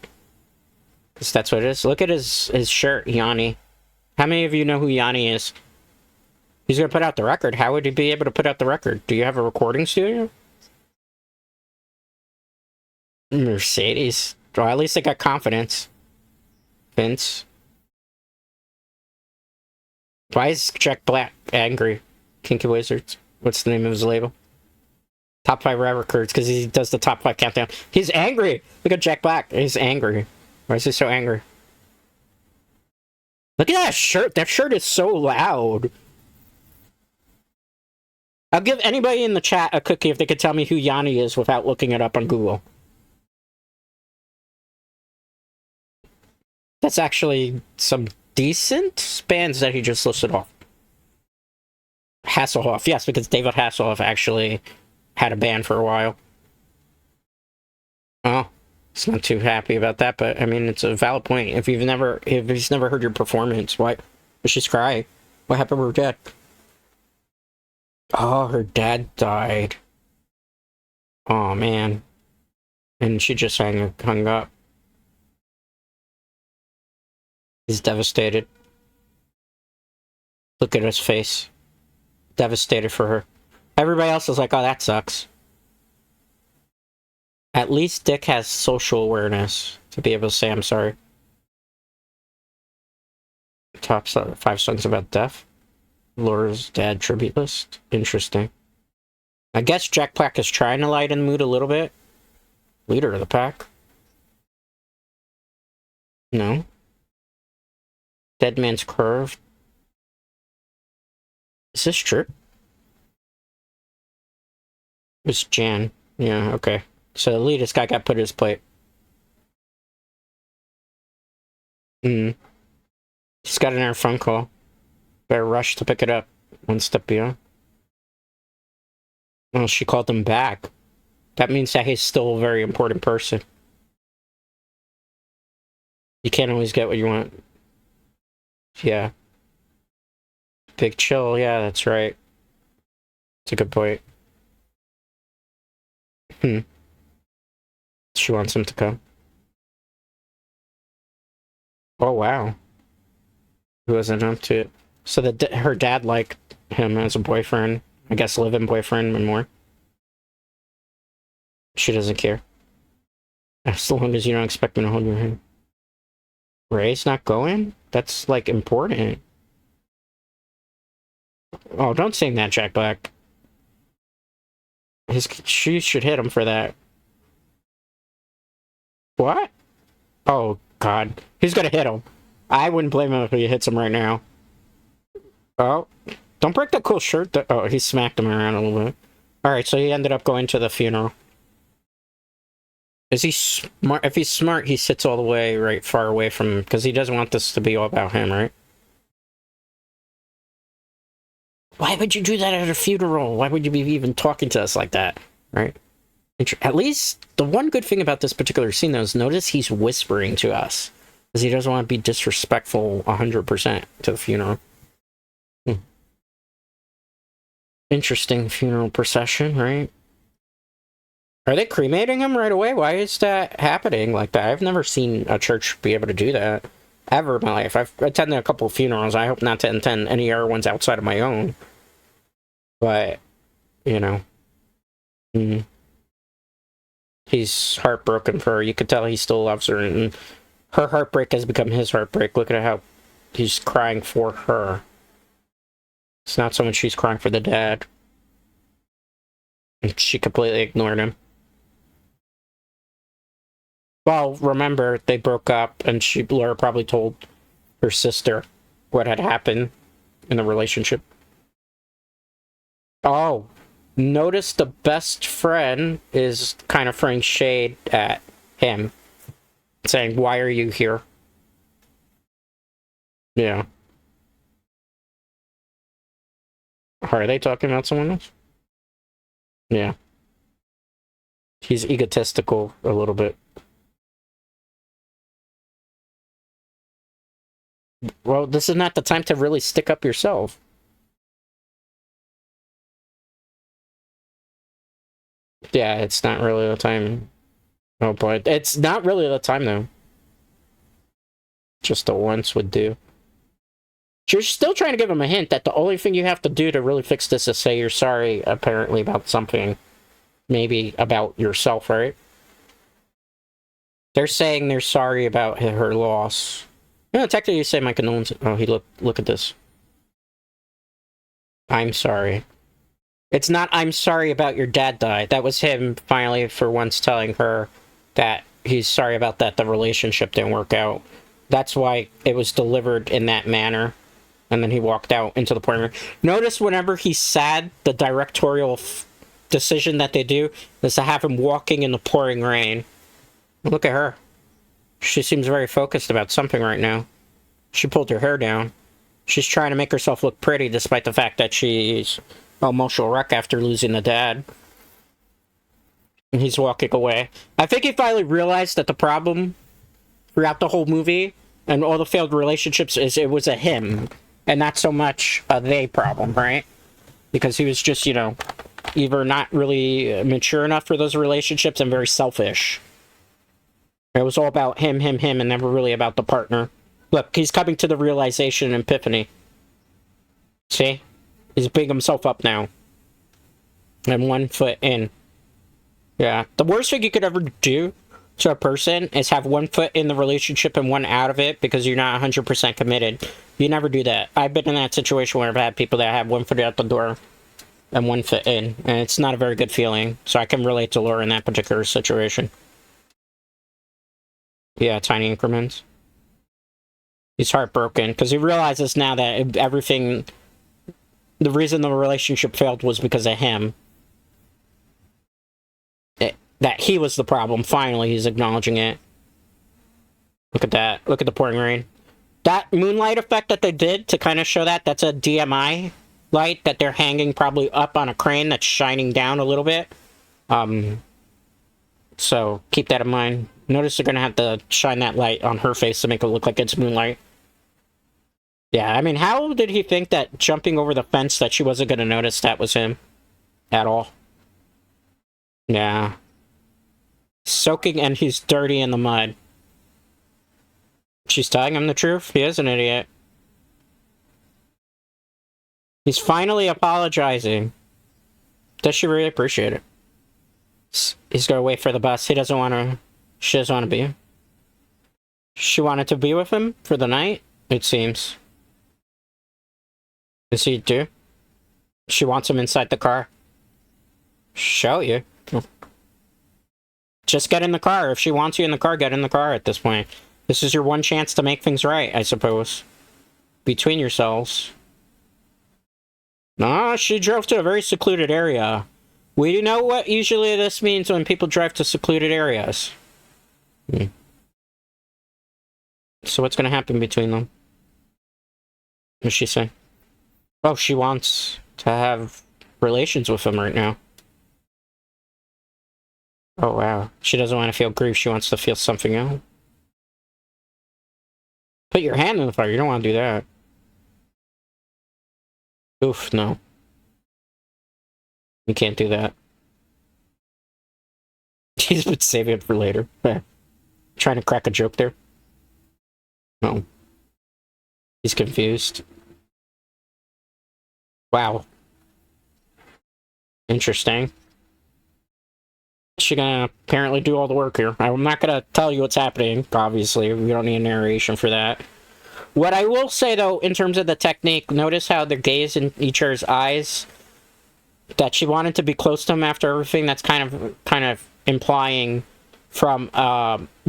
Because that's what it is. Look at his shirt, Yanni. How many of you know who Yanni is? He's going to put out the record. How would he be able to put out the record? Do you have a recording studio? Mercedes. Well, at least they got confidence. Vince. Why is Jack Black angry? Kinky Wizards. What's the name of his label? Top 5 records, because he does the top 5 countdown. He's angry! Look at Jack Black. He's angry. Why is he so angry? Look at that shirt. That shirt is so loud. I'll give anybody in the chat a cookie if they could tell me who Yanni is without looking it up on Google. That's actually some decent bands that he just listed off. Hasselhoff, yes, because David Hasselhoff actually had a band for a while. Oh, he's not too happy about that, but I mean, it's a valid point. If he's never heard your performance, why was she crying? What happened with her dad? Oh, her dad died. Oh man, and she just hung up. He's devastated. Look at his face. Devastated for her. Everybody else is like, oh, that sucks. At least Dick has social awareness to be able to say, I'm sorry. Top 5 songs about death. Laura's dad tribute list. Interesting. I guess Jack Black is trying to lighten the mood a little bit. Leader of the pack. No. Dead Man's Curve. Is this true? It's Jan. Yeah, okay. So the elitist guy got put in his plate. He's got an phone call. Better rush to pick it up. One step beyond. Well, she called him back. That means that he's still a very important person. You can't always get what you want. Yeah. Big chill, yeah, that's right. That's a good point. She wants him to come. Oh, wow. Who wasn't up to it? So her dad liked him as a boyfriend. I guess live-in boyfriend and more. She doesn't care. As long as you don't expect me to hold your hand. Ray's not going? That's, like, important. Oh, don't sing that, Jack Black. She should hit him for that. What? Oh, God. He's gonna hit him. I wouldn't blame him if he hits him right now. Oh. Don't break that cool shirt. Oh, he smacked him around a little bit. Alright, so he ended up going to the funeral. Is he smart? If he's smart, he sits all the way far away from him, because he doesn't want this to be all about him, right? Why would you do that at a funeral? Why would you be even talking to us like that? Right? At least, the one good thing about this particular scene, though, is notice he's whispering to us. Because he doesn't want to be disrespectful 100% to the funeral. Interesting funeral procession, right? Are they cremating him right away? Why is that happening like that? I've never seen a church be able to do that. Ever in my life. I've attended a couple of funerals. I hope not to attend any other ones outside of my own. But, you know. He's heartbroken for her. You could tell he still loves her. And her heartbreak has become his heartbreak. Look at how he's crying for her. It's not so much she's crying for the dad. And she completely ignored him. Well, remember, they broke up, and Laura probably told her sister what had happened in the relationship. Oh, notice the best friend is kind of throwing shade at him, saying, why are you here? Yeah. Are they talking about someone else? Yeah. He's egotistical a little bit. Well, this is not the time to really stick up yourself. Yeah, it's not really the time. Oh boy, it's not really the time though. Just a once would do. You're still trying to give him a hint that the only thing you have to do to really fix this is say you're sorry, apparently, about something. Maybe about yourself, right? They're saying they're sorry about her loss. No, technically you say my condolences. Oh, look at this. I'm sorry. It's not I'm sorry about your dad died. That was him finally for once telling her that he's sorry about that the relationship didn't work out. That's why it was delivered in that manner. And then he walked out into the pouring rain. Notice whenever he's sad, the directorial decision that they do is to have him walking in the pouring rain. Look at her. She seems very focused about something right now. She pulled her hair down. She's trying to make herself look pretty despite the fact that she's an emotional wreck after losing the dad. And he's walking away. I think he finally realized that the problem throughout the whole movie and all the failed relationships is it was a him and not so much a they problem, right? Because he was just, you know, either not really mature enough for those relationships and very selfish. It was all about him, and never really about the partner. Look, he's coming to the realization and epiphany. See? He's bigging himself up now. And 1 foot in. Yeah. The worst thing you could ever do to a person is have 1 foot in the relationship and 1 out of it because you're not 100% committed. You never do that. I've been in that situation where I've had people that have 1 foot out the door and 1 foot in. And it's not a very good feeling. So I can relate to Laura in that particular situation. Yeah, tiny increments. He's heartbroken because he realizes now that everything, the reason the relationship failed was because of him. That he was the problem. Finally, he's acknowledging it. Look at that. Look at the pouring rain. That moonlight effect that they did to kind of show that, that's a DMI light that they're hanging probably up on a crane that's shining down a little bit. So keep that in mind. Notice they're going to have to shine that light on her face to make it look like it's moonlight. Yeah, I mean, how did he think that jumping over the fence that she wasn't going to notice that was him? At all. Yeah. Soaking and he's dirty in the mud. She's telling him the truth? He is an idiot. He's finally apologizing. Does she really appreciate it? He's gonna wait for the bus. He doesn't want to... She doesn't want to be. She wanted to be with him for the night, it seems. Does he do? She wants him inside the car. Show you. Just get in the car. If she wants you in the car, get in the car at this point. This is your one chance to make things right, I suppose. Between yourselves. No, she drove to a very secluded area. We know what usually this means when people drive to secluded areas. So what's going to happen between them? What does she say? Oh, she wants to have relations with him right now. Oh, wow. She doesn't want to feel grief. She wants to feel something else. Put your hand in the fire. You don't want to do that. Oof, no. You can't do that. He's been saving it for later. Trying to crack a joke there. No. He's confused. Wow. Interesting. She's gonna apparently do all the work here. I'm not gonna tell you what's happening, obviously. We don't need a narration for that. What I will say, though, in terms of the technique, notice how they're gaze in each other's eyes. That she wanted to be close to him after everything. That's kind of implying from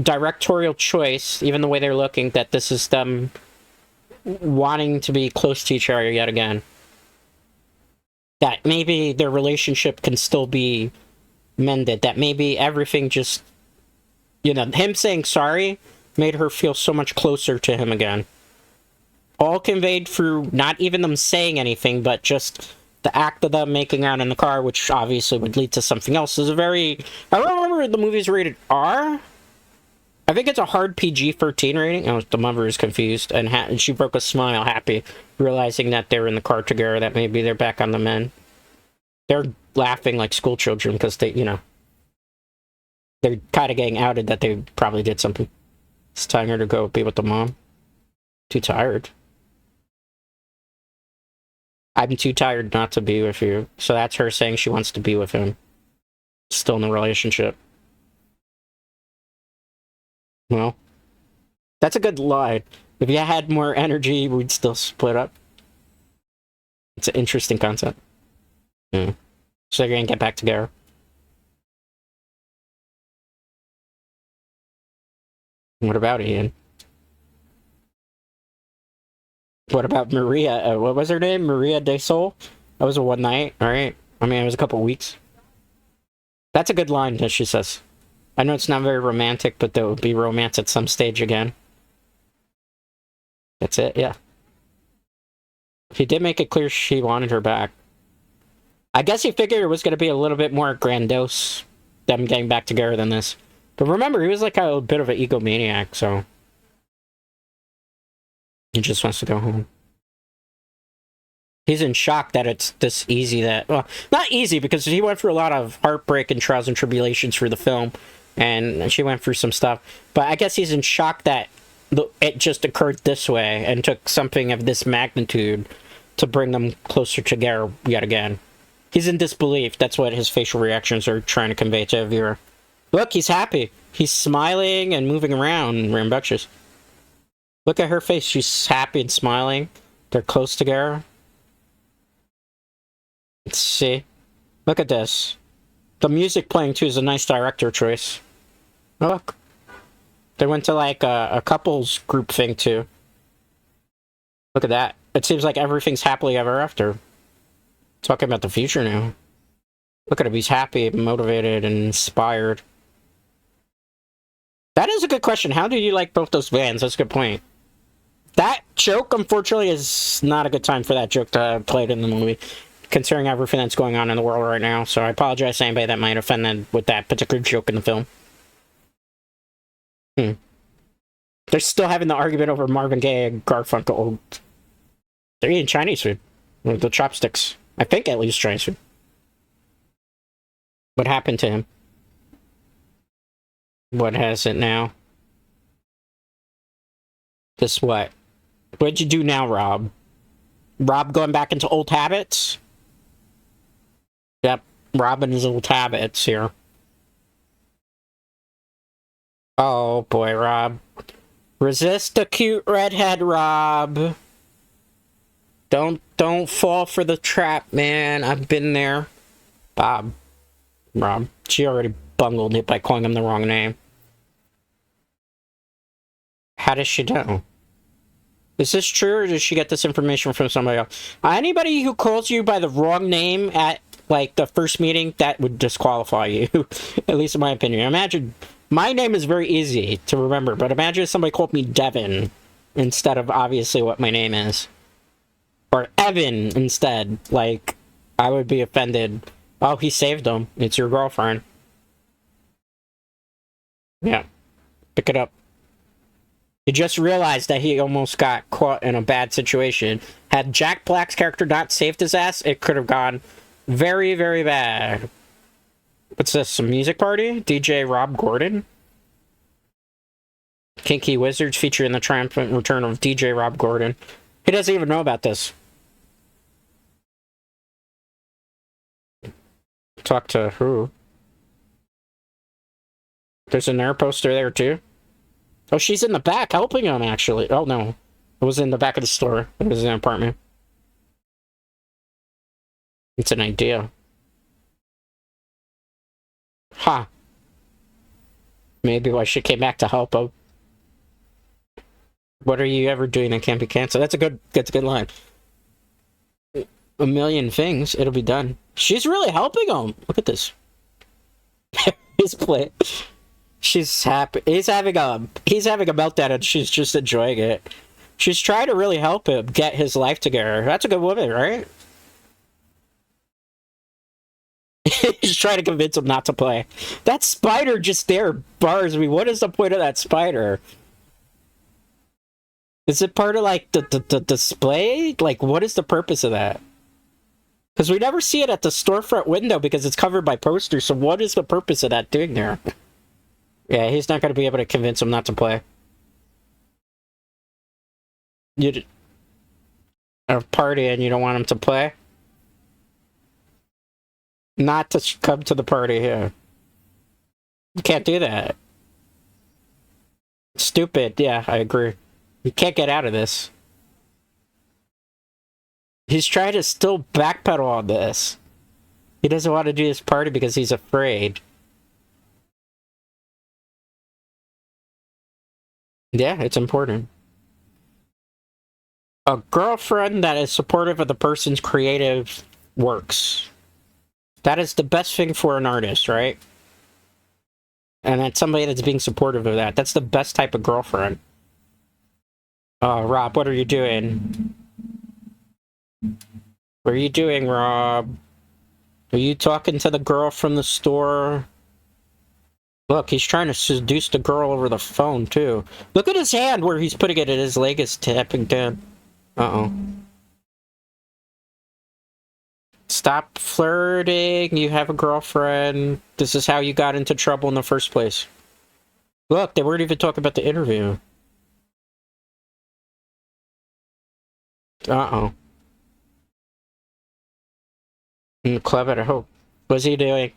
directorial choice, even the way they're looking, that this is them wanting to be close to each other yet again. That maybe their relationship can still be mended. That maybe everything just, you know, him saying sorry made her feel so much closer to him again. All conveyed through not even them saying anything, but just the act of them making out in the car, which obviously would lead to something else, is a very... I remember the movie's rated R. I think it's a hard PG-13 rating. Oh, the mother is confused, and she broke a smile, happy, realizing that they're in the car together, that maybe they're back on the men. They're laughing like school children because they, you know, they're kind of getting outed that they probably did something. It's telling her to go be with the mom. Too tired. I'm too tired not to be with you. So that's her saying she wants to be with him. Still in the relationship. Well, that's a good line. If you had more energy, we'd still split up. It's an interesting concept. Yeah. So they're gonna get back together. What about Ian? What about Maria? What was her name? Maria de Sol? That was a one night, alright? I mean, it was a couple weeks. That's a good line that she says. I know it's not very romantic, but there will be romance at some stage again. That's it, yeah. He did make it clear she wanted her back. I guess he figured it was going to be a little bit more grandiose, them getting back together than this. But remember, he was like a bit of an egomaniac, so... He just wants to go home. He's in shock that it's this easy that... Well, not easy, because he went through a lot of heartbreak and trials and tribulations for the film. And she went through some stuff. But I guess he's in shock that it just occurred this way and took something of this magnitude to bring them closer together yet again. He's in disbelief. That's what his facial reactions are trying to convey to a viewer. Look, he's happy. He's smiling and moving around, rambunctious. Look at her face. She's happy and smiling. They're close together. Let's see. Look at this. The music playing, too, is a nice director choice. Oh, look. They went to, like, a couples group thing, too. Look at that. It seems like everything's happily ever after. Talking about the future now. Look at him. He's happy, motivated, and inspired. That is a good question. How did you like both those bands? That's a good point. That joke, unfortunately, is not a good time for that joke to play in the movie, considering everything that's going on in the world right now. So I apologize to anybody that might have offended with that particular joke in the film. They're still having the argument over Marvin Gaye and Garfunkel. They're eating Chinese food with the chopsticks. I think at least Chinese food. What happened to him? What has it now? This what? What'd you do now, Rob? Rob going back into old habits? Yep, Rob and his old habits here. Oh boy, Rob. Resist the cute redhead, Rob. Don't fall for the trap, man. I've been there. Rob. She already bungled it by calling him the wrong name. How does she know? Is this true, or does she get this information from somebody else? Anybody who calls you by the wrong name at, like, the first meeting, that would disqualify you. At least in my opinion. Imagine, my name is very easy to remember, but imagine if somebody called me Devin instead of obviously what my name is. Or Evan instead. Like, I would be offended. Oh, he saved them. It's your girlfriend. Yeah. Pick it up. He just realized that he almost got caught in a bad situation. Had Jack Black's character not saved his ass, it could have gone very, very bad. What's this? A music party? DJ Rob Gordon? Kinky Wizards featuring the triumphant return of DJ Rob Gordon. He doesn't even know about this. Talk to who? There's an air poster there too? Oh, she's in the back helping him, actually. Oh, no. It was in the back of the store. It was in an apartment. It's an idea. Ha. Huh. Maybe why she came back to help him. What are you ever doing that can't be canceled? That's a good line. A million things. It'll be done. She's really helping him. Look at this. His play. She's happy. He's having a meltdown and she's just enjoying it. She's trying to really help him get his life together. That's a good woman, right? He's trying to convince him not to play. That spider just there bars me. What is the point of that spider? Is it part of, like, the display? Like, what is the purpose of that? Because we never see it at the storefront window because it's covered by posters, so what is the purpose of that doing there? Yeah, he's not going to be able to convince him not to play. You a party and you don't want him to play? Not to come to the party here. You can't do that. Stupid. Yeah, I agree. You can't get out of this. He's trying to still backpedal on this. He doesn't want to do this party because he's afraid. Yeah, it's important. A girlfriend that is supportive of the person's creative works. That is the best thing for an artist, right? And that's somebody that's being supportive of that. That's the best type of girlfriend. Rob, what are you doing? What are you doing, Rob? Are you talking to the girl from the store? Look, he's trying to seduce the girl over the phone, too. Look at his hand where he's putting it, and his leg is tapping down. Uh-oh. Stop flirting. You have a girlfriend. This is how you got into trouble in the first place. Look, they weren't even talking about the interview. Uh-oh. Clever, I hope. What's he doing?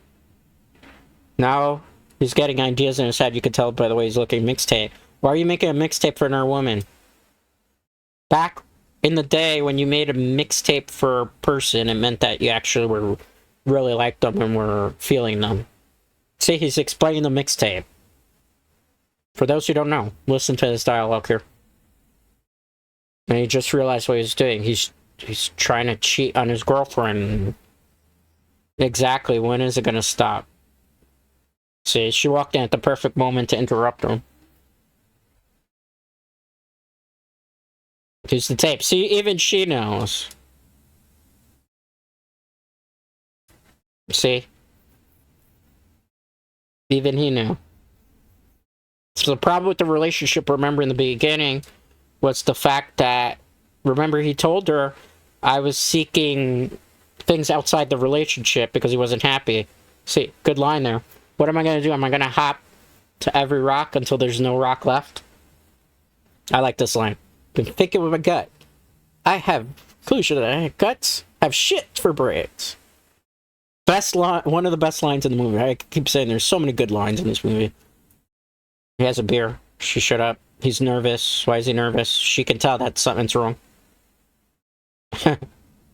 Now, he's getting ideas in his head. You can tell by the way he's looking. Mixtape. Why are you making a mixtape for another woman? Back in the day when you made a mixtape for a person, it meant that you actually were really liked them and were feeling them. See, he's explaining the mixtape. For those who don't know, listen to his dialogue here. And he just realized what he's doing. He's trying to cheat on his girlfriend. Exactly, when is it gonna stop? See, she walked in at the perfect moment to interrupt him. Here's the tape. See, even she knows. See? Even he knew. So the problem with the relationship, remember in the beginning, was the fact that, remember he told her, I was seeking things outside the relationship because he wasn't happy. See, good line there. What am I going to do? Am I going to hop to every rock until there's no rock left? I like this line. Been thinking with my gut. I have conclusion that I have guts, have shit for brains. Best line, one of the best lines in the movie. I keep saying there's so many good lines in this movie. He has a beer. She shut up. He's nervous. Why is he nervous? She can tell that something's wrong.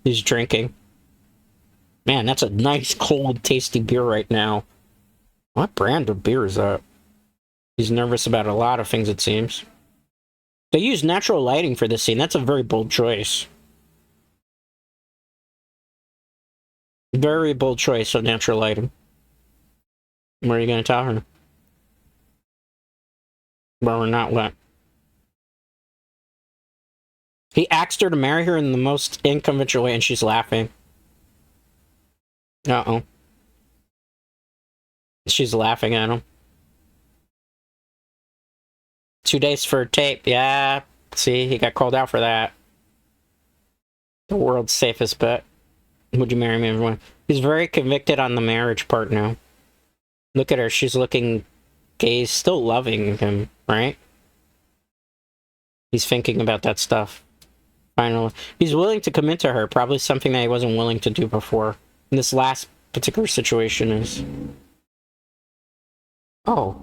He's drinking. Man, that's a nice, cold, tasty beer right now. What brand of beer is that? He's nervous about a lot of things, it seems. They use natural lighting for this scene. That's a very bold choice. Very bold choice of natural lighting. What are you going to tell her? Well, we're not what? He asked her to marry her in the most unconventional way, and she's laughing. Uh-oh. She's laughing at him. 2 days for a tape. Yeah. See, he got called out for that. The world's safest bet. Would you marry me, everyone? He's very convicted on the marriage part now. Look at her. She's looking gay. He's still loving him, right? He's thinking about that stuff. Finally. He's willing to commit to her. Probably something that he wasn't willing to do before. In this last particular situation is... Oh.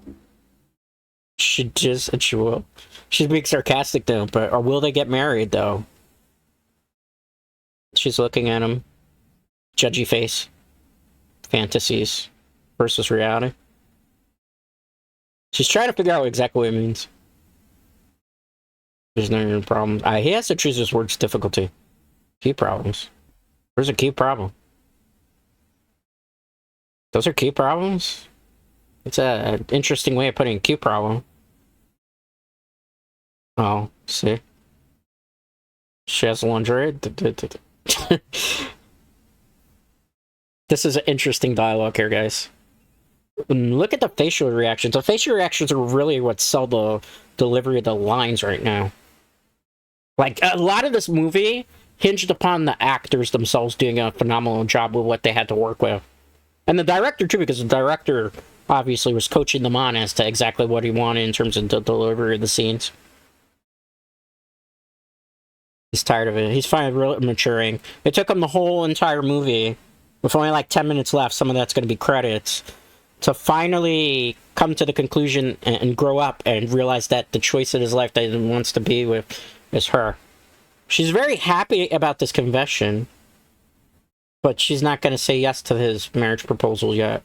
She just... And she will. She's being sarcastic, though. But, or will they get married, though? She's looking at him. Judgy face. Fantasies versus reality. She's trying to figure out exactly what it means. There's no problem. He has to choose his words difficulty. Key problems. Where's a key problem? Those are key problems? It's an interesting way of putting a key problem. Oh, see? She has lingerie. This is an interesting dialogue here, guys. Look at the facial reactions. The facial reactions are really what sell the delivery of the lines right now. Like, a lot of this movie hinged upon the actors themselves doing a phenomenal job with what they had to work with. And the director, too, because the director obviously was coaching them on as to exactly what he wanted in terms of the delivery of the scenes. He's tired of it. He's finally really maturing. It took him the whole entire movie, with only like 10 minutes left, some of that's going to be credits, to finally come to the conclusion and grow up and realize that the choice in his life that he wants to be with is her. She's very happy about this confession, but she's not going to say yes to his marriage proposal yet.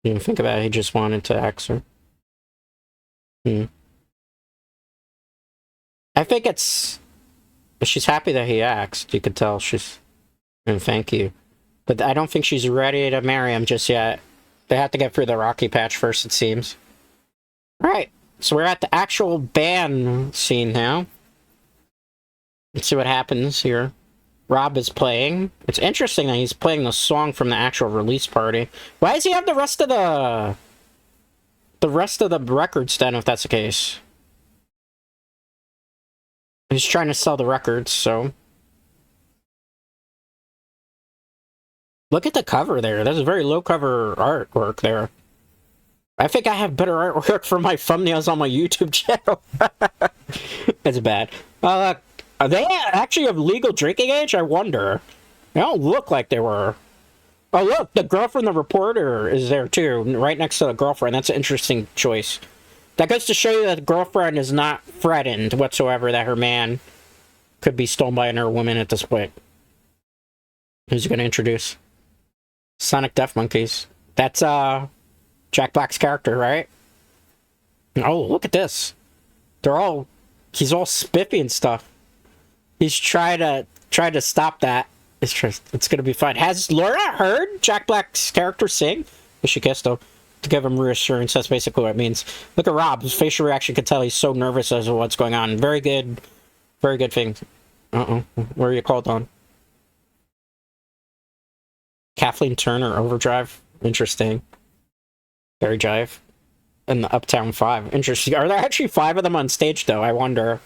You didn't think about it, he just wanted to ask her. I think it's... She's happy that he asked. You could tell she's... And thank you. But I don't think she's ready to marry him just yet. They have to get through the rocky patch first, it seems. Alright, so we're at the actual band scene now. Let's see what happens here. Rob is playing. It's interesting that he's playing the song from the actual release party. Why does he have the rest of the records then, if that's the case? He's trying to sell the records, so... Look at the cover there. That's a very low cover artwork there. I think I have better artwork for my thumbnails on my YouTube channel. That's bad. Are they actually of legal drinking age? I wonder. They don't look like they were. Oh, look, the girlfriend, the reporter, is there too, right next to the girlfriend. That's an interesting choice. That goes to show you that the girlfriend is not threatened whatsoever that her man could be stolen by another woman at this point. Who's he going to introduce? Sonic Death Monkeys. That's, Jack Black's character, right? Oh, look at this. He's all spiffy and stuff. He's trying to stop that. It's gonna be fun. Has Laura heard Jack Black's character sing? She kissed though. To give him reassurance, that's basically what it means. Look at Rob. His facial reaction can tell he's so nervous as to what's going on. Very good thing. Uh-oh. Where are you called on? Kathleen Turner, Overdrive. Interesting. Barry Jive. And the Uptown 5. Interesting. Are there actually 5 of them on stage, though? I wonder.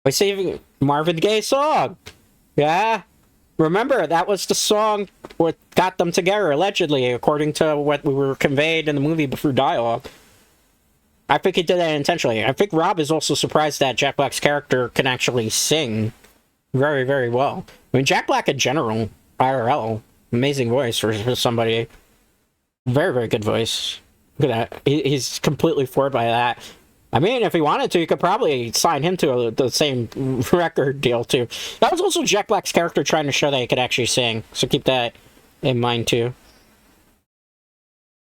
By saving Marvin Gaye's song. Yeah. Remember, that was the song what got them together, allegedly, according to what we were conveyed in the movie through dialogue. I think he did that intentionally. I think Rob is also surprised that Jack Black's character can actually sing very, very well. I mean, Jack Black in general, IRL, amazing voice for somebody. Very, very good voice. Look at that. He's completely floored by that. I mean, if he wanted to, he could probably sign him to the same record deal, too. That was also Jack Black's character trying to show that he could actually sing. So keep that in mind, too.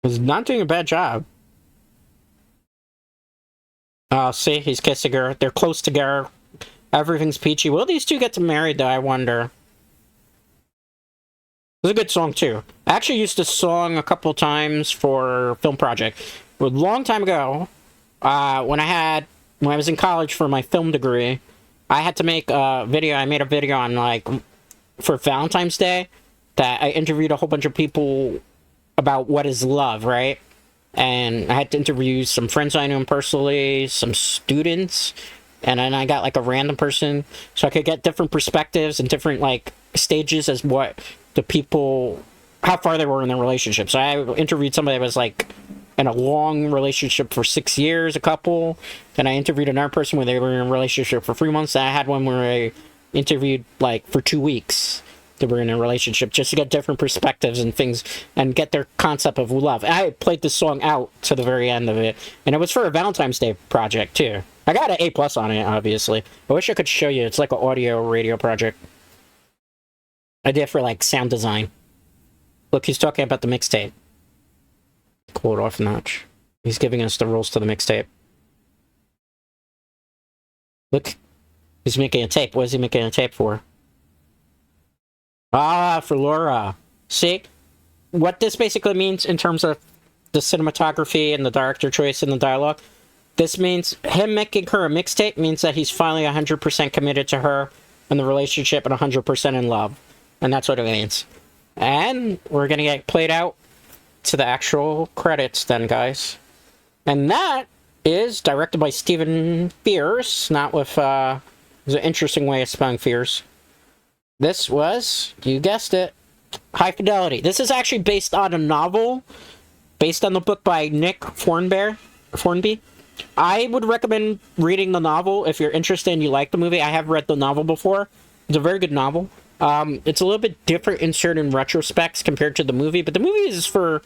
He's not doing a bad job. See, he's kissing her. They're close together. Everything's peachy. Will these two get to married, though, I wonder? It's a good song, too. I actually used this song a couple times for a film project. A long time ago, when I was in college for my film degree, I had to make a video. I made a video on, like, for Valentine's Day, that I interviewed a whole bunch of people about what is love, right? And I had to interview some friends I knew personally, some students, and then I got, like, a random person, so I could get different perspectives and different, like, stages as what the people, how far they were in their relationship. So I interviewed somebody that was, like, in a long relationship for 6 years, a couple. Then I interviewed another person where they were in a relationship for 3 months. And I had one where I interviewed, like, for 2 weeks. They were in a relationship, just to get different perspectives and things, and get their concept of love. I played this song out to the very end of it, and it was for a Valentine's Day project, too. I got an A+ on it, obviously. I wish I could show you. It's like an audio radio project. I did it for, like, sound design. Look, he's talking about the mixtape. Quote off notch. He's giving us the rules to the mixtape. Look, he's making a tape. What is he making a tape for? Ah, for Laura. See? What this basically means in terms of the cinematography and the director choice and the dialogue, this means him making her a mixtape means that he's finally 100% committed to her and the relationship and 100% in love. And that's what it means. And we're going to get played out to the actual credits then, guys. And that is directed by Stephen Fierce, not with, it was an interesting way of spelling Fierce. This was, you guessed it, High Fidelity. This is actually based on a novel, based on the book by Nick Hornby. I would recommend reading the novel if you're interested and you like the movie. I have read the novel before. It's a very good novel. It's a little bit different in certain retrospects compared to the movie, but the movie is for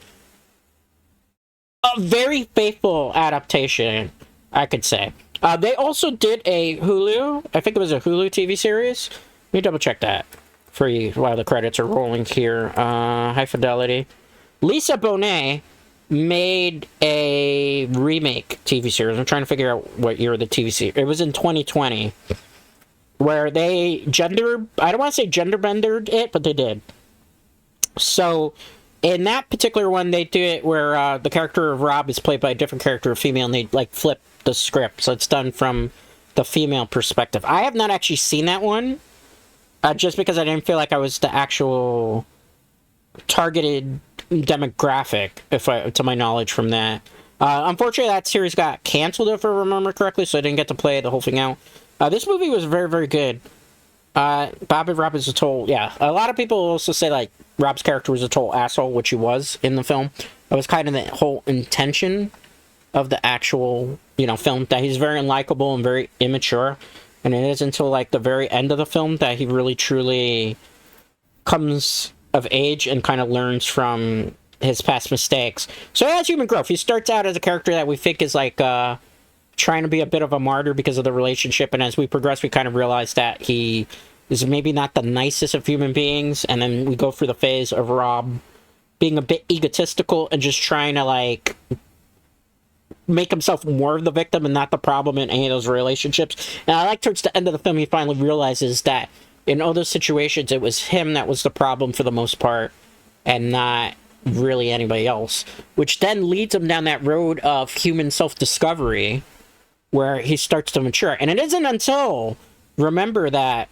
a very faithful adaptation, I could say. They also did a Hulu, I think it was a Hulu TV series. Let me double check that for you while the credits are rolling here. High Fidelity. Lisa Bonet made a remake TV series. I'm trying to figure out what year the TV series. It was in 2020, where they I don't want to say gender bendered it, but they did. So, in that particular one, they do it where the character of Rob is played by a different character, a female, and they like flip the script, so it's done from the female perspective. I have not actually seen that one, just because I didn't feel like I was the actual targeted demographic, to my knowledge, from that. Unfortunately, that series got canceled, if I remember correctly, so I didn't get to play the whole thing out. This movie was very, very good. Bobby Rob is a total, yeah. A lot of people also say, like, Rob's character was a total asshole, which he was in the film. That was kind of the whole intention of the actual, film, that he's very unlikable and very immature. And it is until, like, the very end of the film that he really, truly comes of age and kind of learns from his past mistakes. So he has human growth. He starts out as a character that we think is, like, trying to be a bit of a martyr because of the relationship, and as we progress, we kind of realize that he is maybe not the nicest of human beings, and then we go through the phase of Rob being a bit egotistical and just trying to, like, make himself more of the victim and not the problem in any of those relationships. And I like towards the end of the film, he finally realizes that in all those situations, it was him that was the problem for the most part, and not really anybody else, which then leads him down that road of human self-discovery, where he starts to mature. And it isn't until, remember that,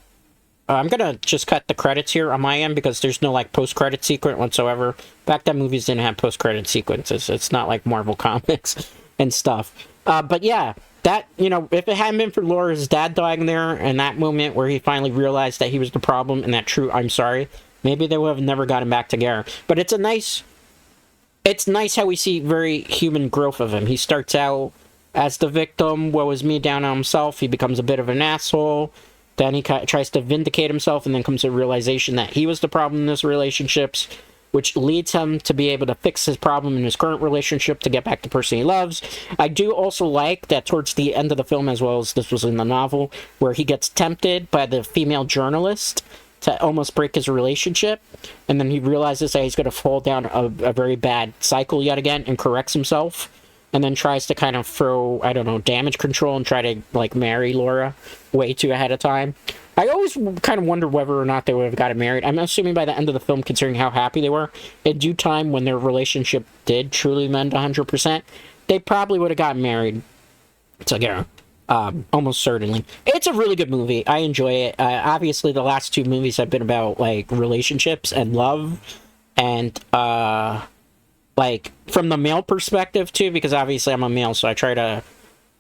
I'm gonna just cut the credits here on my end, because there's no, like, post-credit sequence whatsoever. Back then, movies didn't have post-credit sequences. It's not like Marvel Comics and stuff. But yeah, that, if it hadn't been for Laura's dad dying there, and that moment where he finally realized that he was the problem, and that true I'm sorry, maybe they would have never gotten back together. But it's nice how we see very human growth of him. He starts out as the victim, woe is me, down on himself. He becomes a bit of an asshole. Then he tries to vindicate himself, and then comes to the realization that he was the problem in his relationships, which leads him to be able to fix his problem in his current relationship to get back the person he loves. I do also like that towards the end of the film, as well as this was in the novel, where he gets tempted by the female journalist to almost break his relationship, and then he realizes that he's going to fall down a very bad cycle yet again, and corrects himself, and then tries to kind of throw, I don't know, damage control and try to, like, marry Laura way too ahead of time. I always kind of wonder whether or not they would have gotten married. I'm assuming by the end of the film, considering how happy they were, in due time, when their relationship did truly mend 100%, they probably would have gotten married together. Almost certainly. It's a really good movie. I enjoy it. Obviously, the last two movies have been about, like, relationships and love, and, like, from the male perspective, too, because obviously I'm a male, so I try to,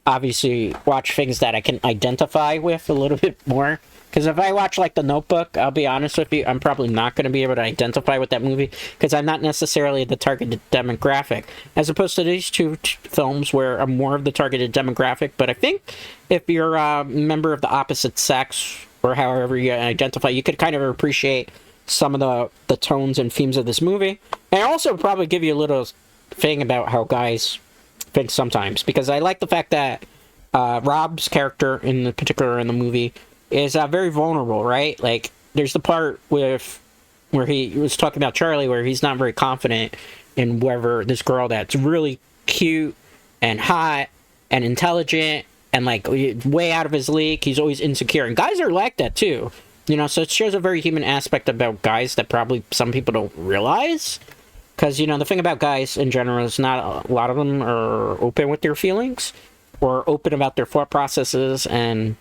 obviously, watch things that I can identify with a little bit more. Because if I watch, like, The Notebook, I'll be honest with you, I'm probably not going to be able to identify with that movie, because I'm not necessarily the targeted demographic, as opposed to these two films where I'm more of the targeted demographic. But I think if you're a member of the opposite sex, or however you identify, you could kind of appreciate some of the tones and themes of this movie. And also probably give you a little thing about how guys think sometimes, because I like the fact that Rob's character, in particular in the movie, is very vulnerable, right? Like, there's the part where he was talking about Charlie, where he's not very confident in whether this girl that's really cute and hot and intelligent and, like, way out of his league, he's always insecure. And guys are like that too, so it shows a very human aspect about guys that probably some people don't realize. Because, the thing about guys in general is not a lot of them are open with their feelings or open about their thought processes. And,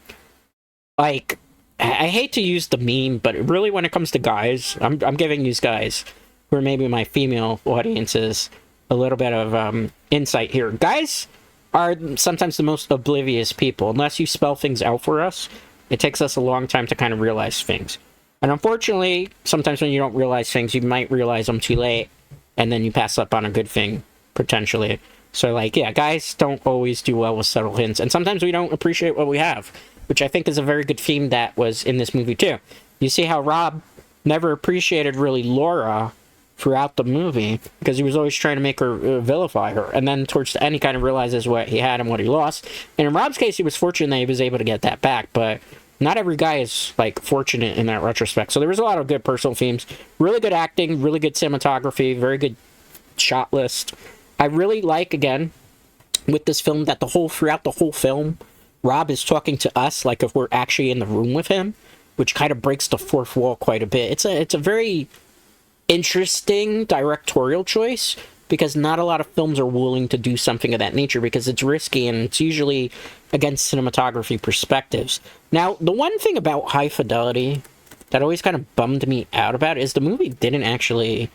like, I hate to use the meme, but really when it comes to guys, I'm giving these guys, who are maybe my female audiences, a little bit of insight here. Guys are sometimes the most oblivious people. Unless you spell things out for us, it takes us a long time to kind of realize things. And unfortunately, sometimes when you don't realize things, you might realize them too late, and then you pass up on a good thing, potentially. So, like, yeah, guys don't always do well with subtle hints, and sometimes we don't appreciate what we have, which I think is a very good theme that was in this movie, too. You see how Rob never appreciated, really, Laura throughout the movie, because he was always trying to make her vilify her, and then towards the end, he kind of realizes what he had and what he lost. And in Rob's case, he was fortunate that he was able to get that back, but not every guy is, like, fortunate in that retrospect. So there was a lot of good personal themes, really good acting, really good cinematography, very good shot list. I really like, again, with this film, that throughout the whole film, Rob is talking to us like if we're actually in the room with him, which kind of breaks the fourth wall quite a bit. It's a very interesting directorial choice, because not a lot of films are willing to do something of that nature, because it's risky and it's usually against cinematography perspectives. Now, the one thing about High Fidelity that always kind of bummed me out about is the movie didn't actually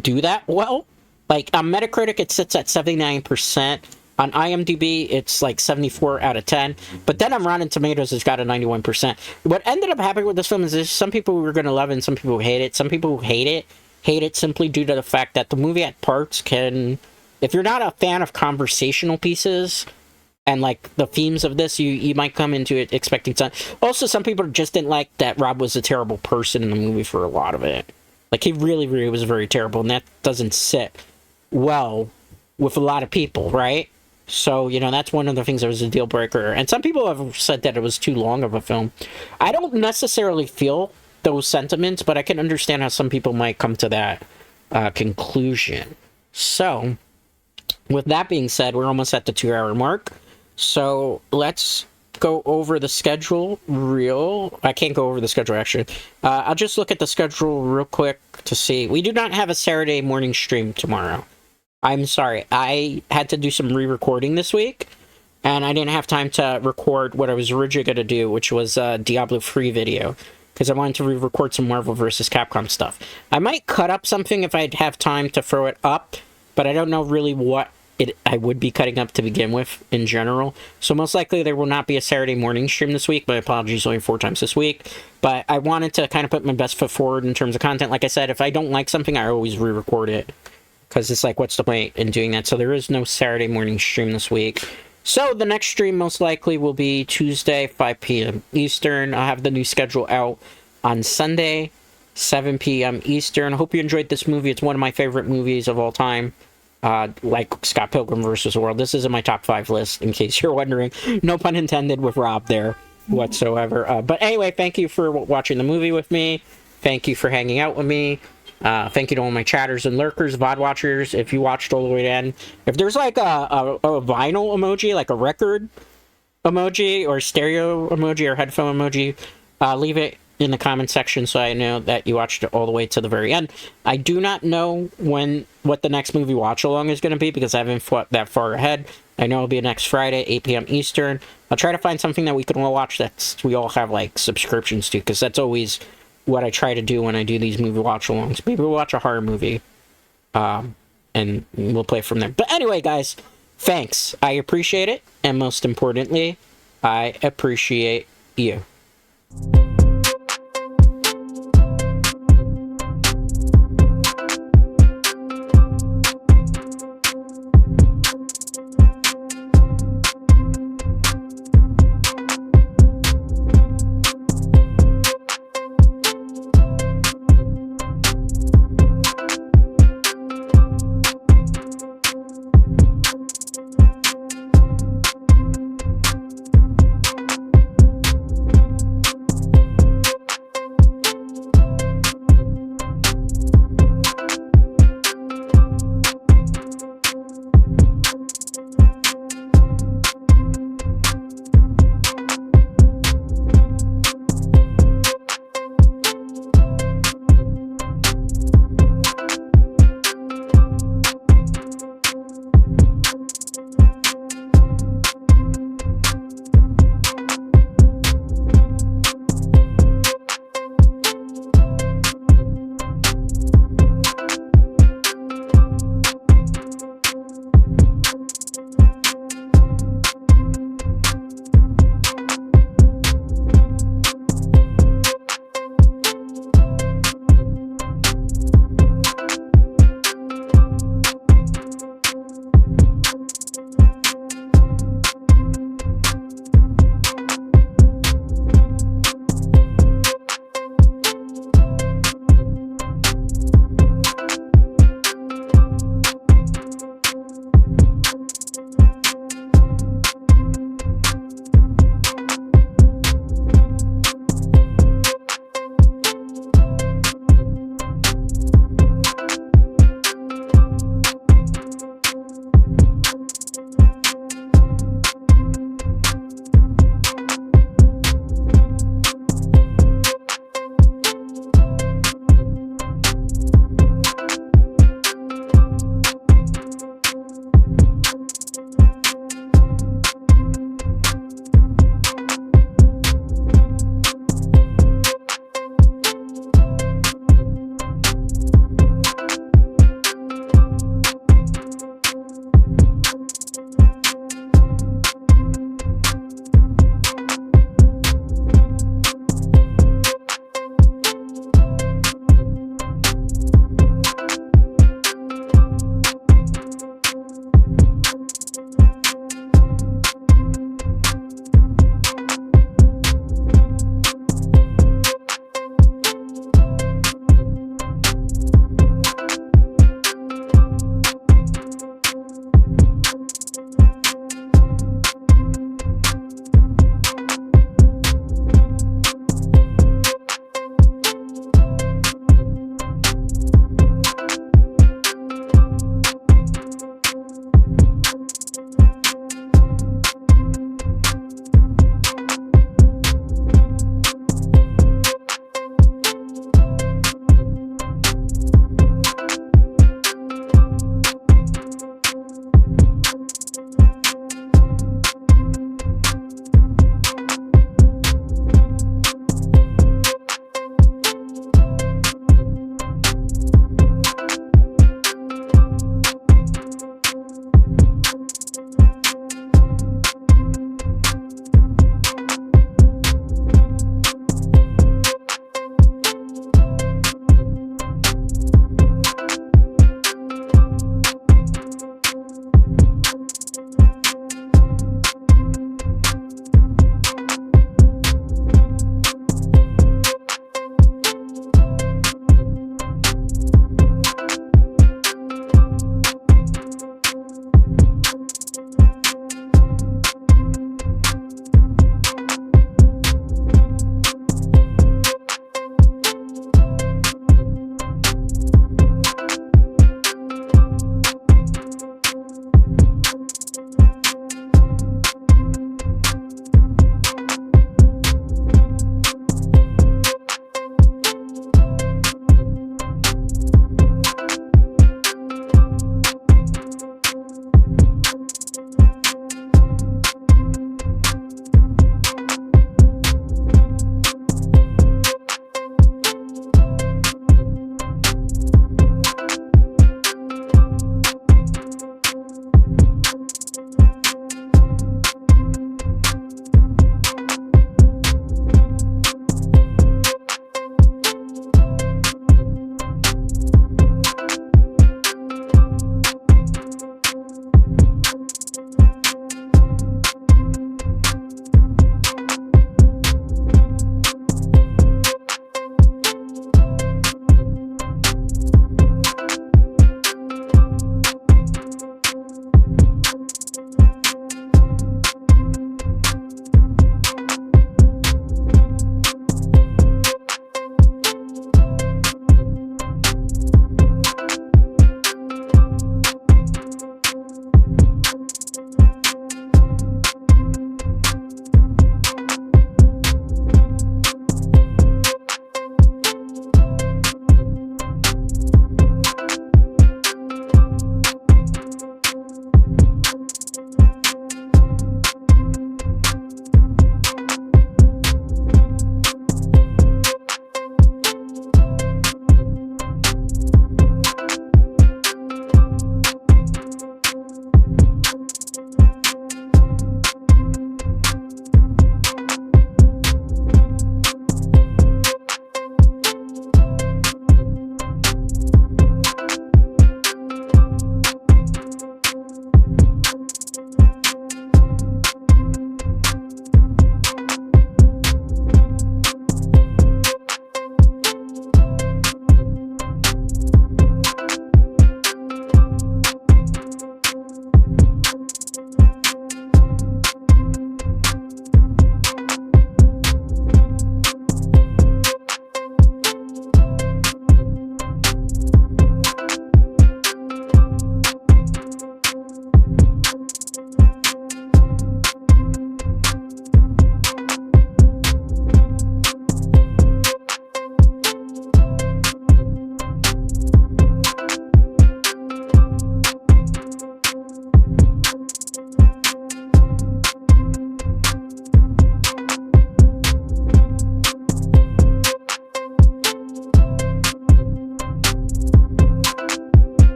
do that well. Like, on Metacritic, it sits at 79%. On IMDb, it's like 74 out of 10. But then on Rotten Tomatoes, it's got a 91%. What ended up happening with this film is there's some people who are going to love it and some people who hate it. Some people who hate it simply due to the fact that the movie at parts can... If you're not a fan of conversational pieces and, like, the themes of this, you might come into it expecting something. Also, some people just didn't like that Rob was a terrible person in the movie for a lot of it. Like, he really, really was very terrible, and that doesn't sit well with a lot of people, right? So, you know, that's one of the things that was a deal breaker. And some people have said that it was too long of a film. I don't necessarily feel those sentiments, but I can understand how some people might come to that conclusion. So, with that being said, we're almost at the 2-hour mark. So, let's go over the schedule I can't go over the schedule, actually. I'll just look at the schedule real quick to see. We do not have a Saturday morning stream tomorrow. I'm sorry, I had to do some re-recording this week, and I didn't have time to record what I was originally going to do, which was a Diablo 3 video, because I wanted to re-record some Marvel vs. Capcom stuff. I might cut up something if I'd have time to throw it up, but I don't know really what I would be cutting up to begin with in general. So most likely there will not be a Saturday morning stream this week. My apologies, only 4 times this week. But I wanted to kind of put my best foot forward in terms of content. Like I said, if I don't like something, I always re-record it, because it's like, what's the point in doing that? So there is no Saturday morning stream this week. So the next stream most likely will be Tuesday, 5 p.m. Eastern. I'll have the new schedule out on Sunday, 7 p.m. Eastern. I hope you enjoyed this movie. It's one of my favorite movies of all time. Like Scott Pilgrim vs. the World. This is in my top 5 list, in case you're wondering. No pun intended with Rob there whatsoever. But anyway, thank you for watching the movie with me. Thank you for hanging out with me. Thank you to all my chatters and lurkers, VOD watchers, if you watched all the way to end. If there's like a vinyl emoji, like a record emoji, or stereo emoji, or headphone emoji, leave it in the comment section so I know that you watched it all the way to the very end. I do not know what the next movie watch along is going to be, because I haven't thought that far ahead. I know it'll be next Friday, 8 p.m. Eastern. I'll try to find something that we can all watch that we all have like subscriptions to, because that's always what I try to do when I do these movie watch-alongs. Maybe we'll watch a horror movie, and we'll play from there. But anyway, guys, thanks. I appreciate it, and most importantly, I appreciate you.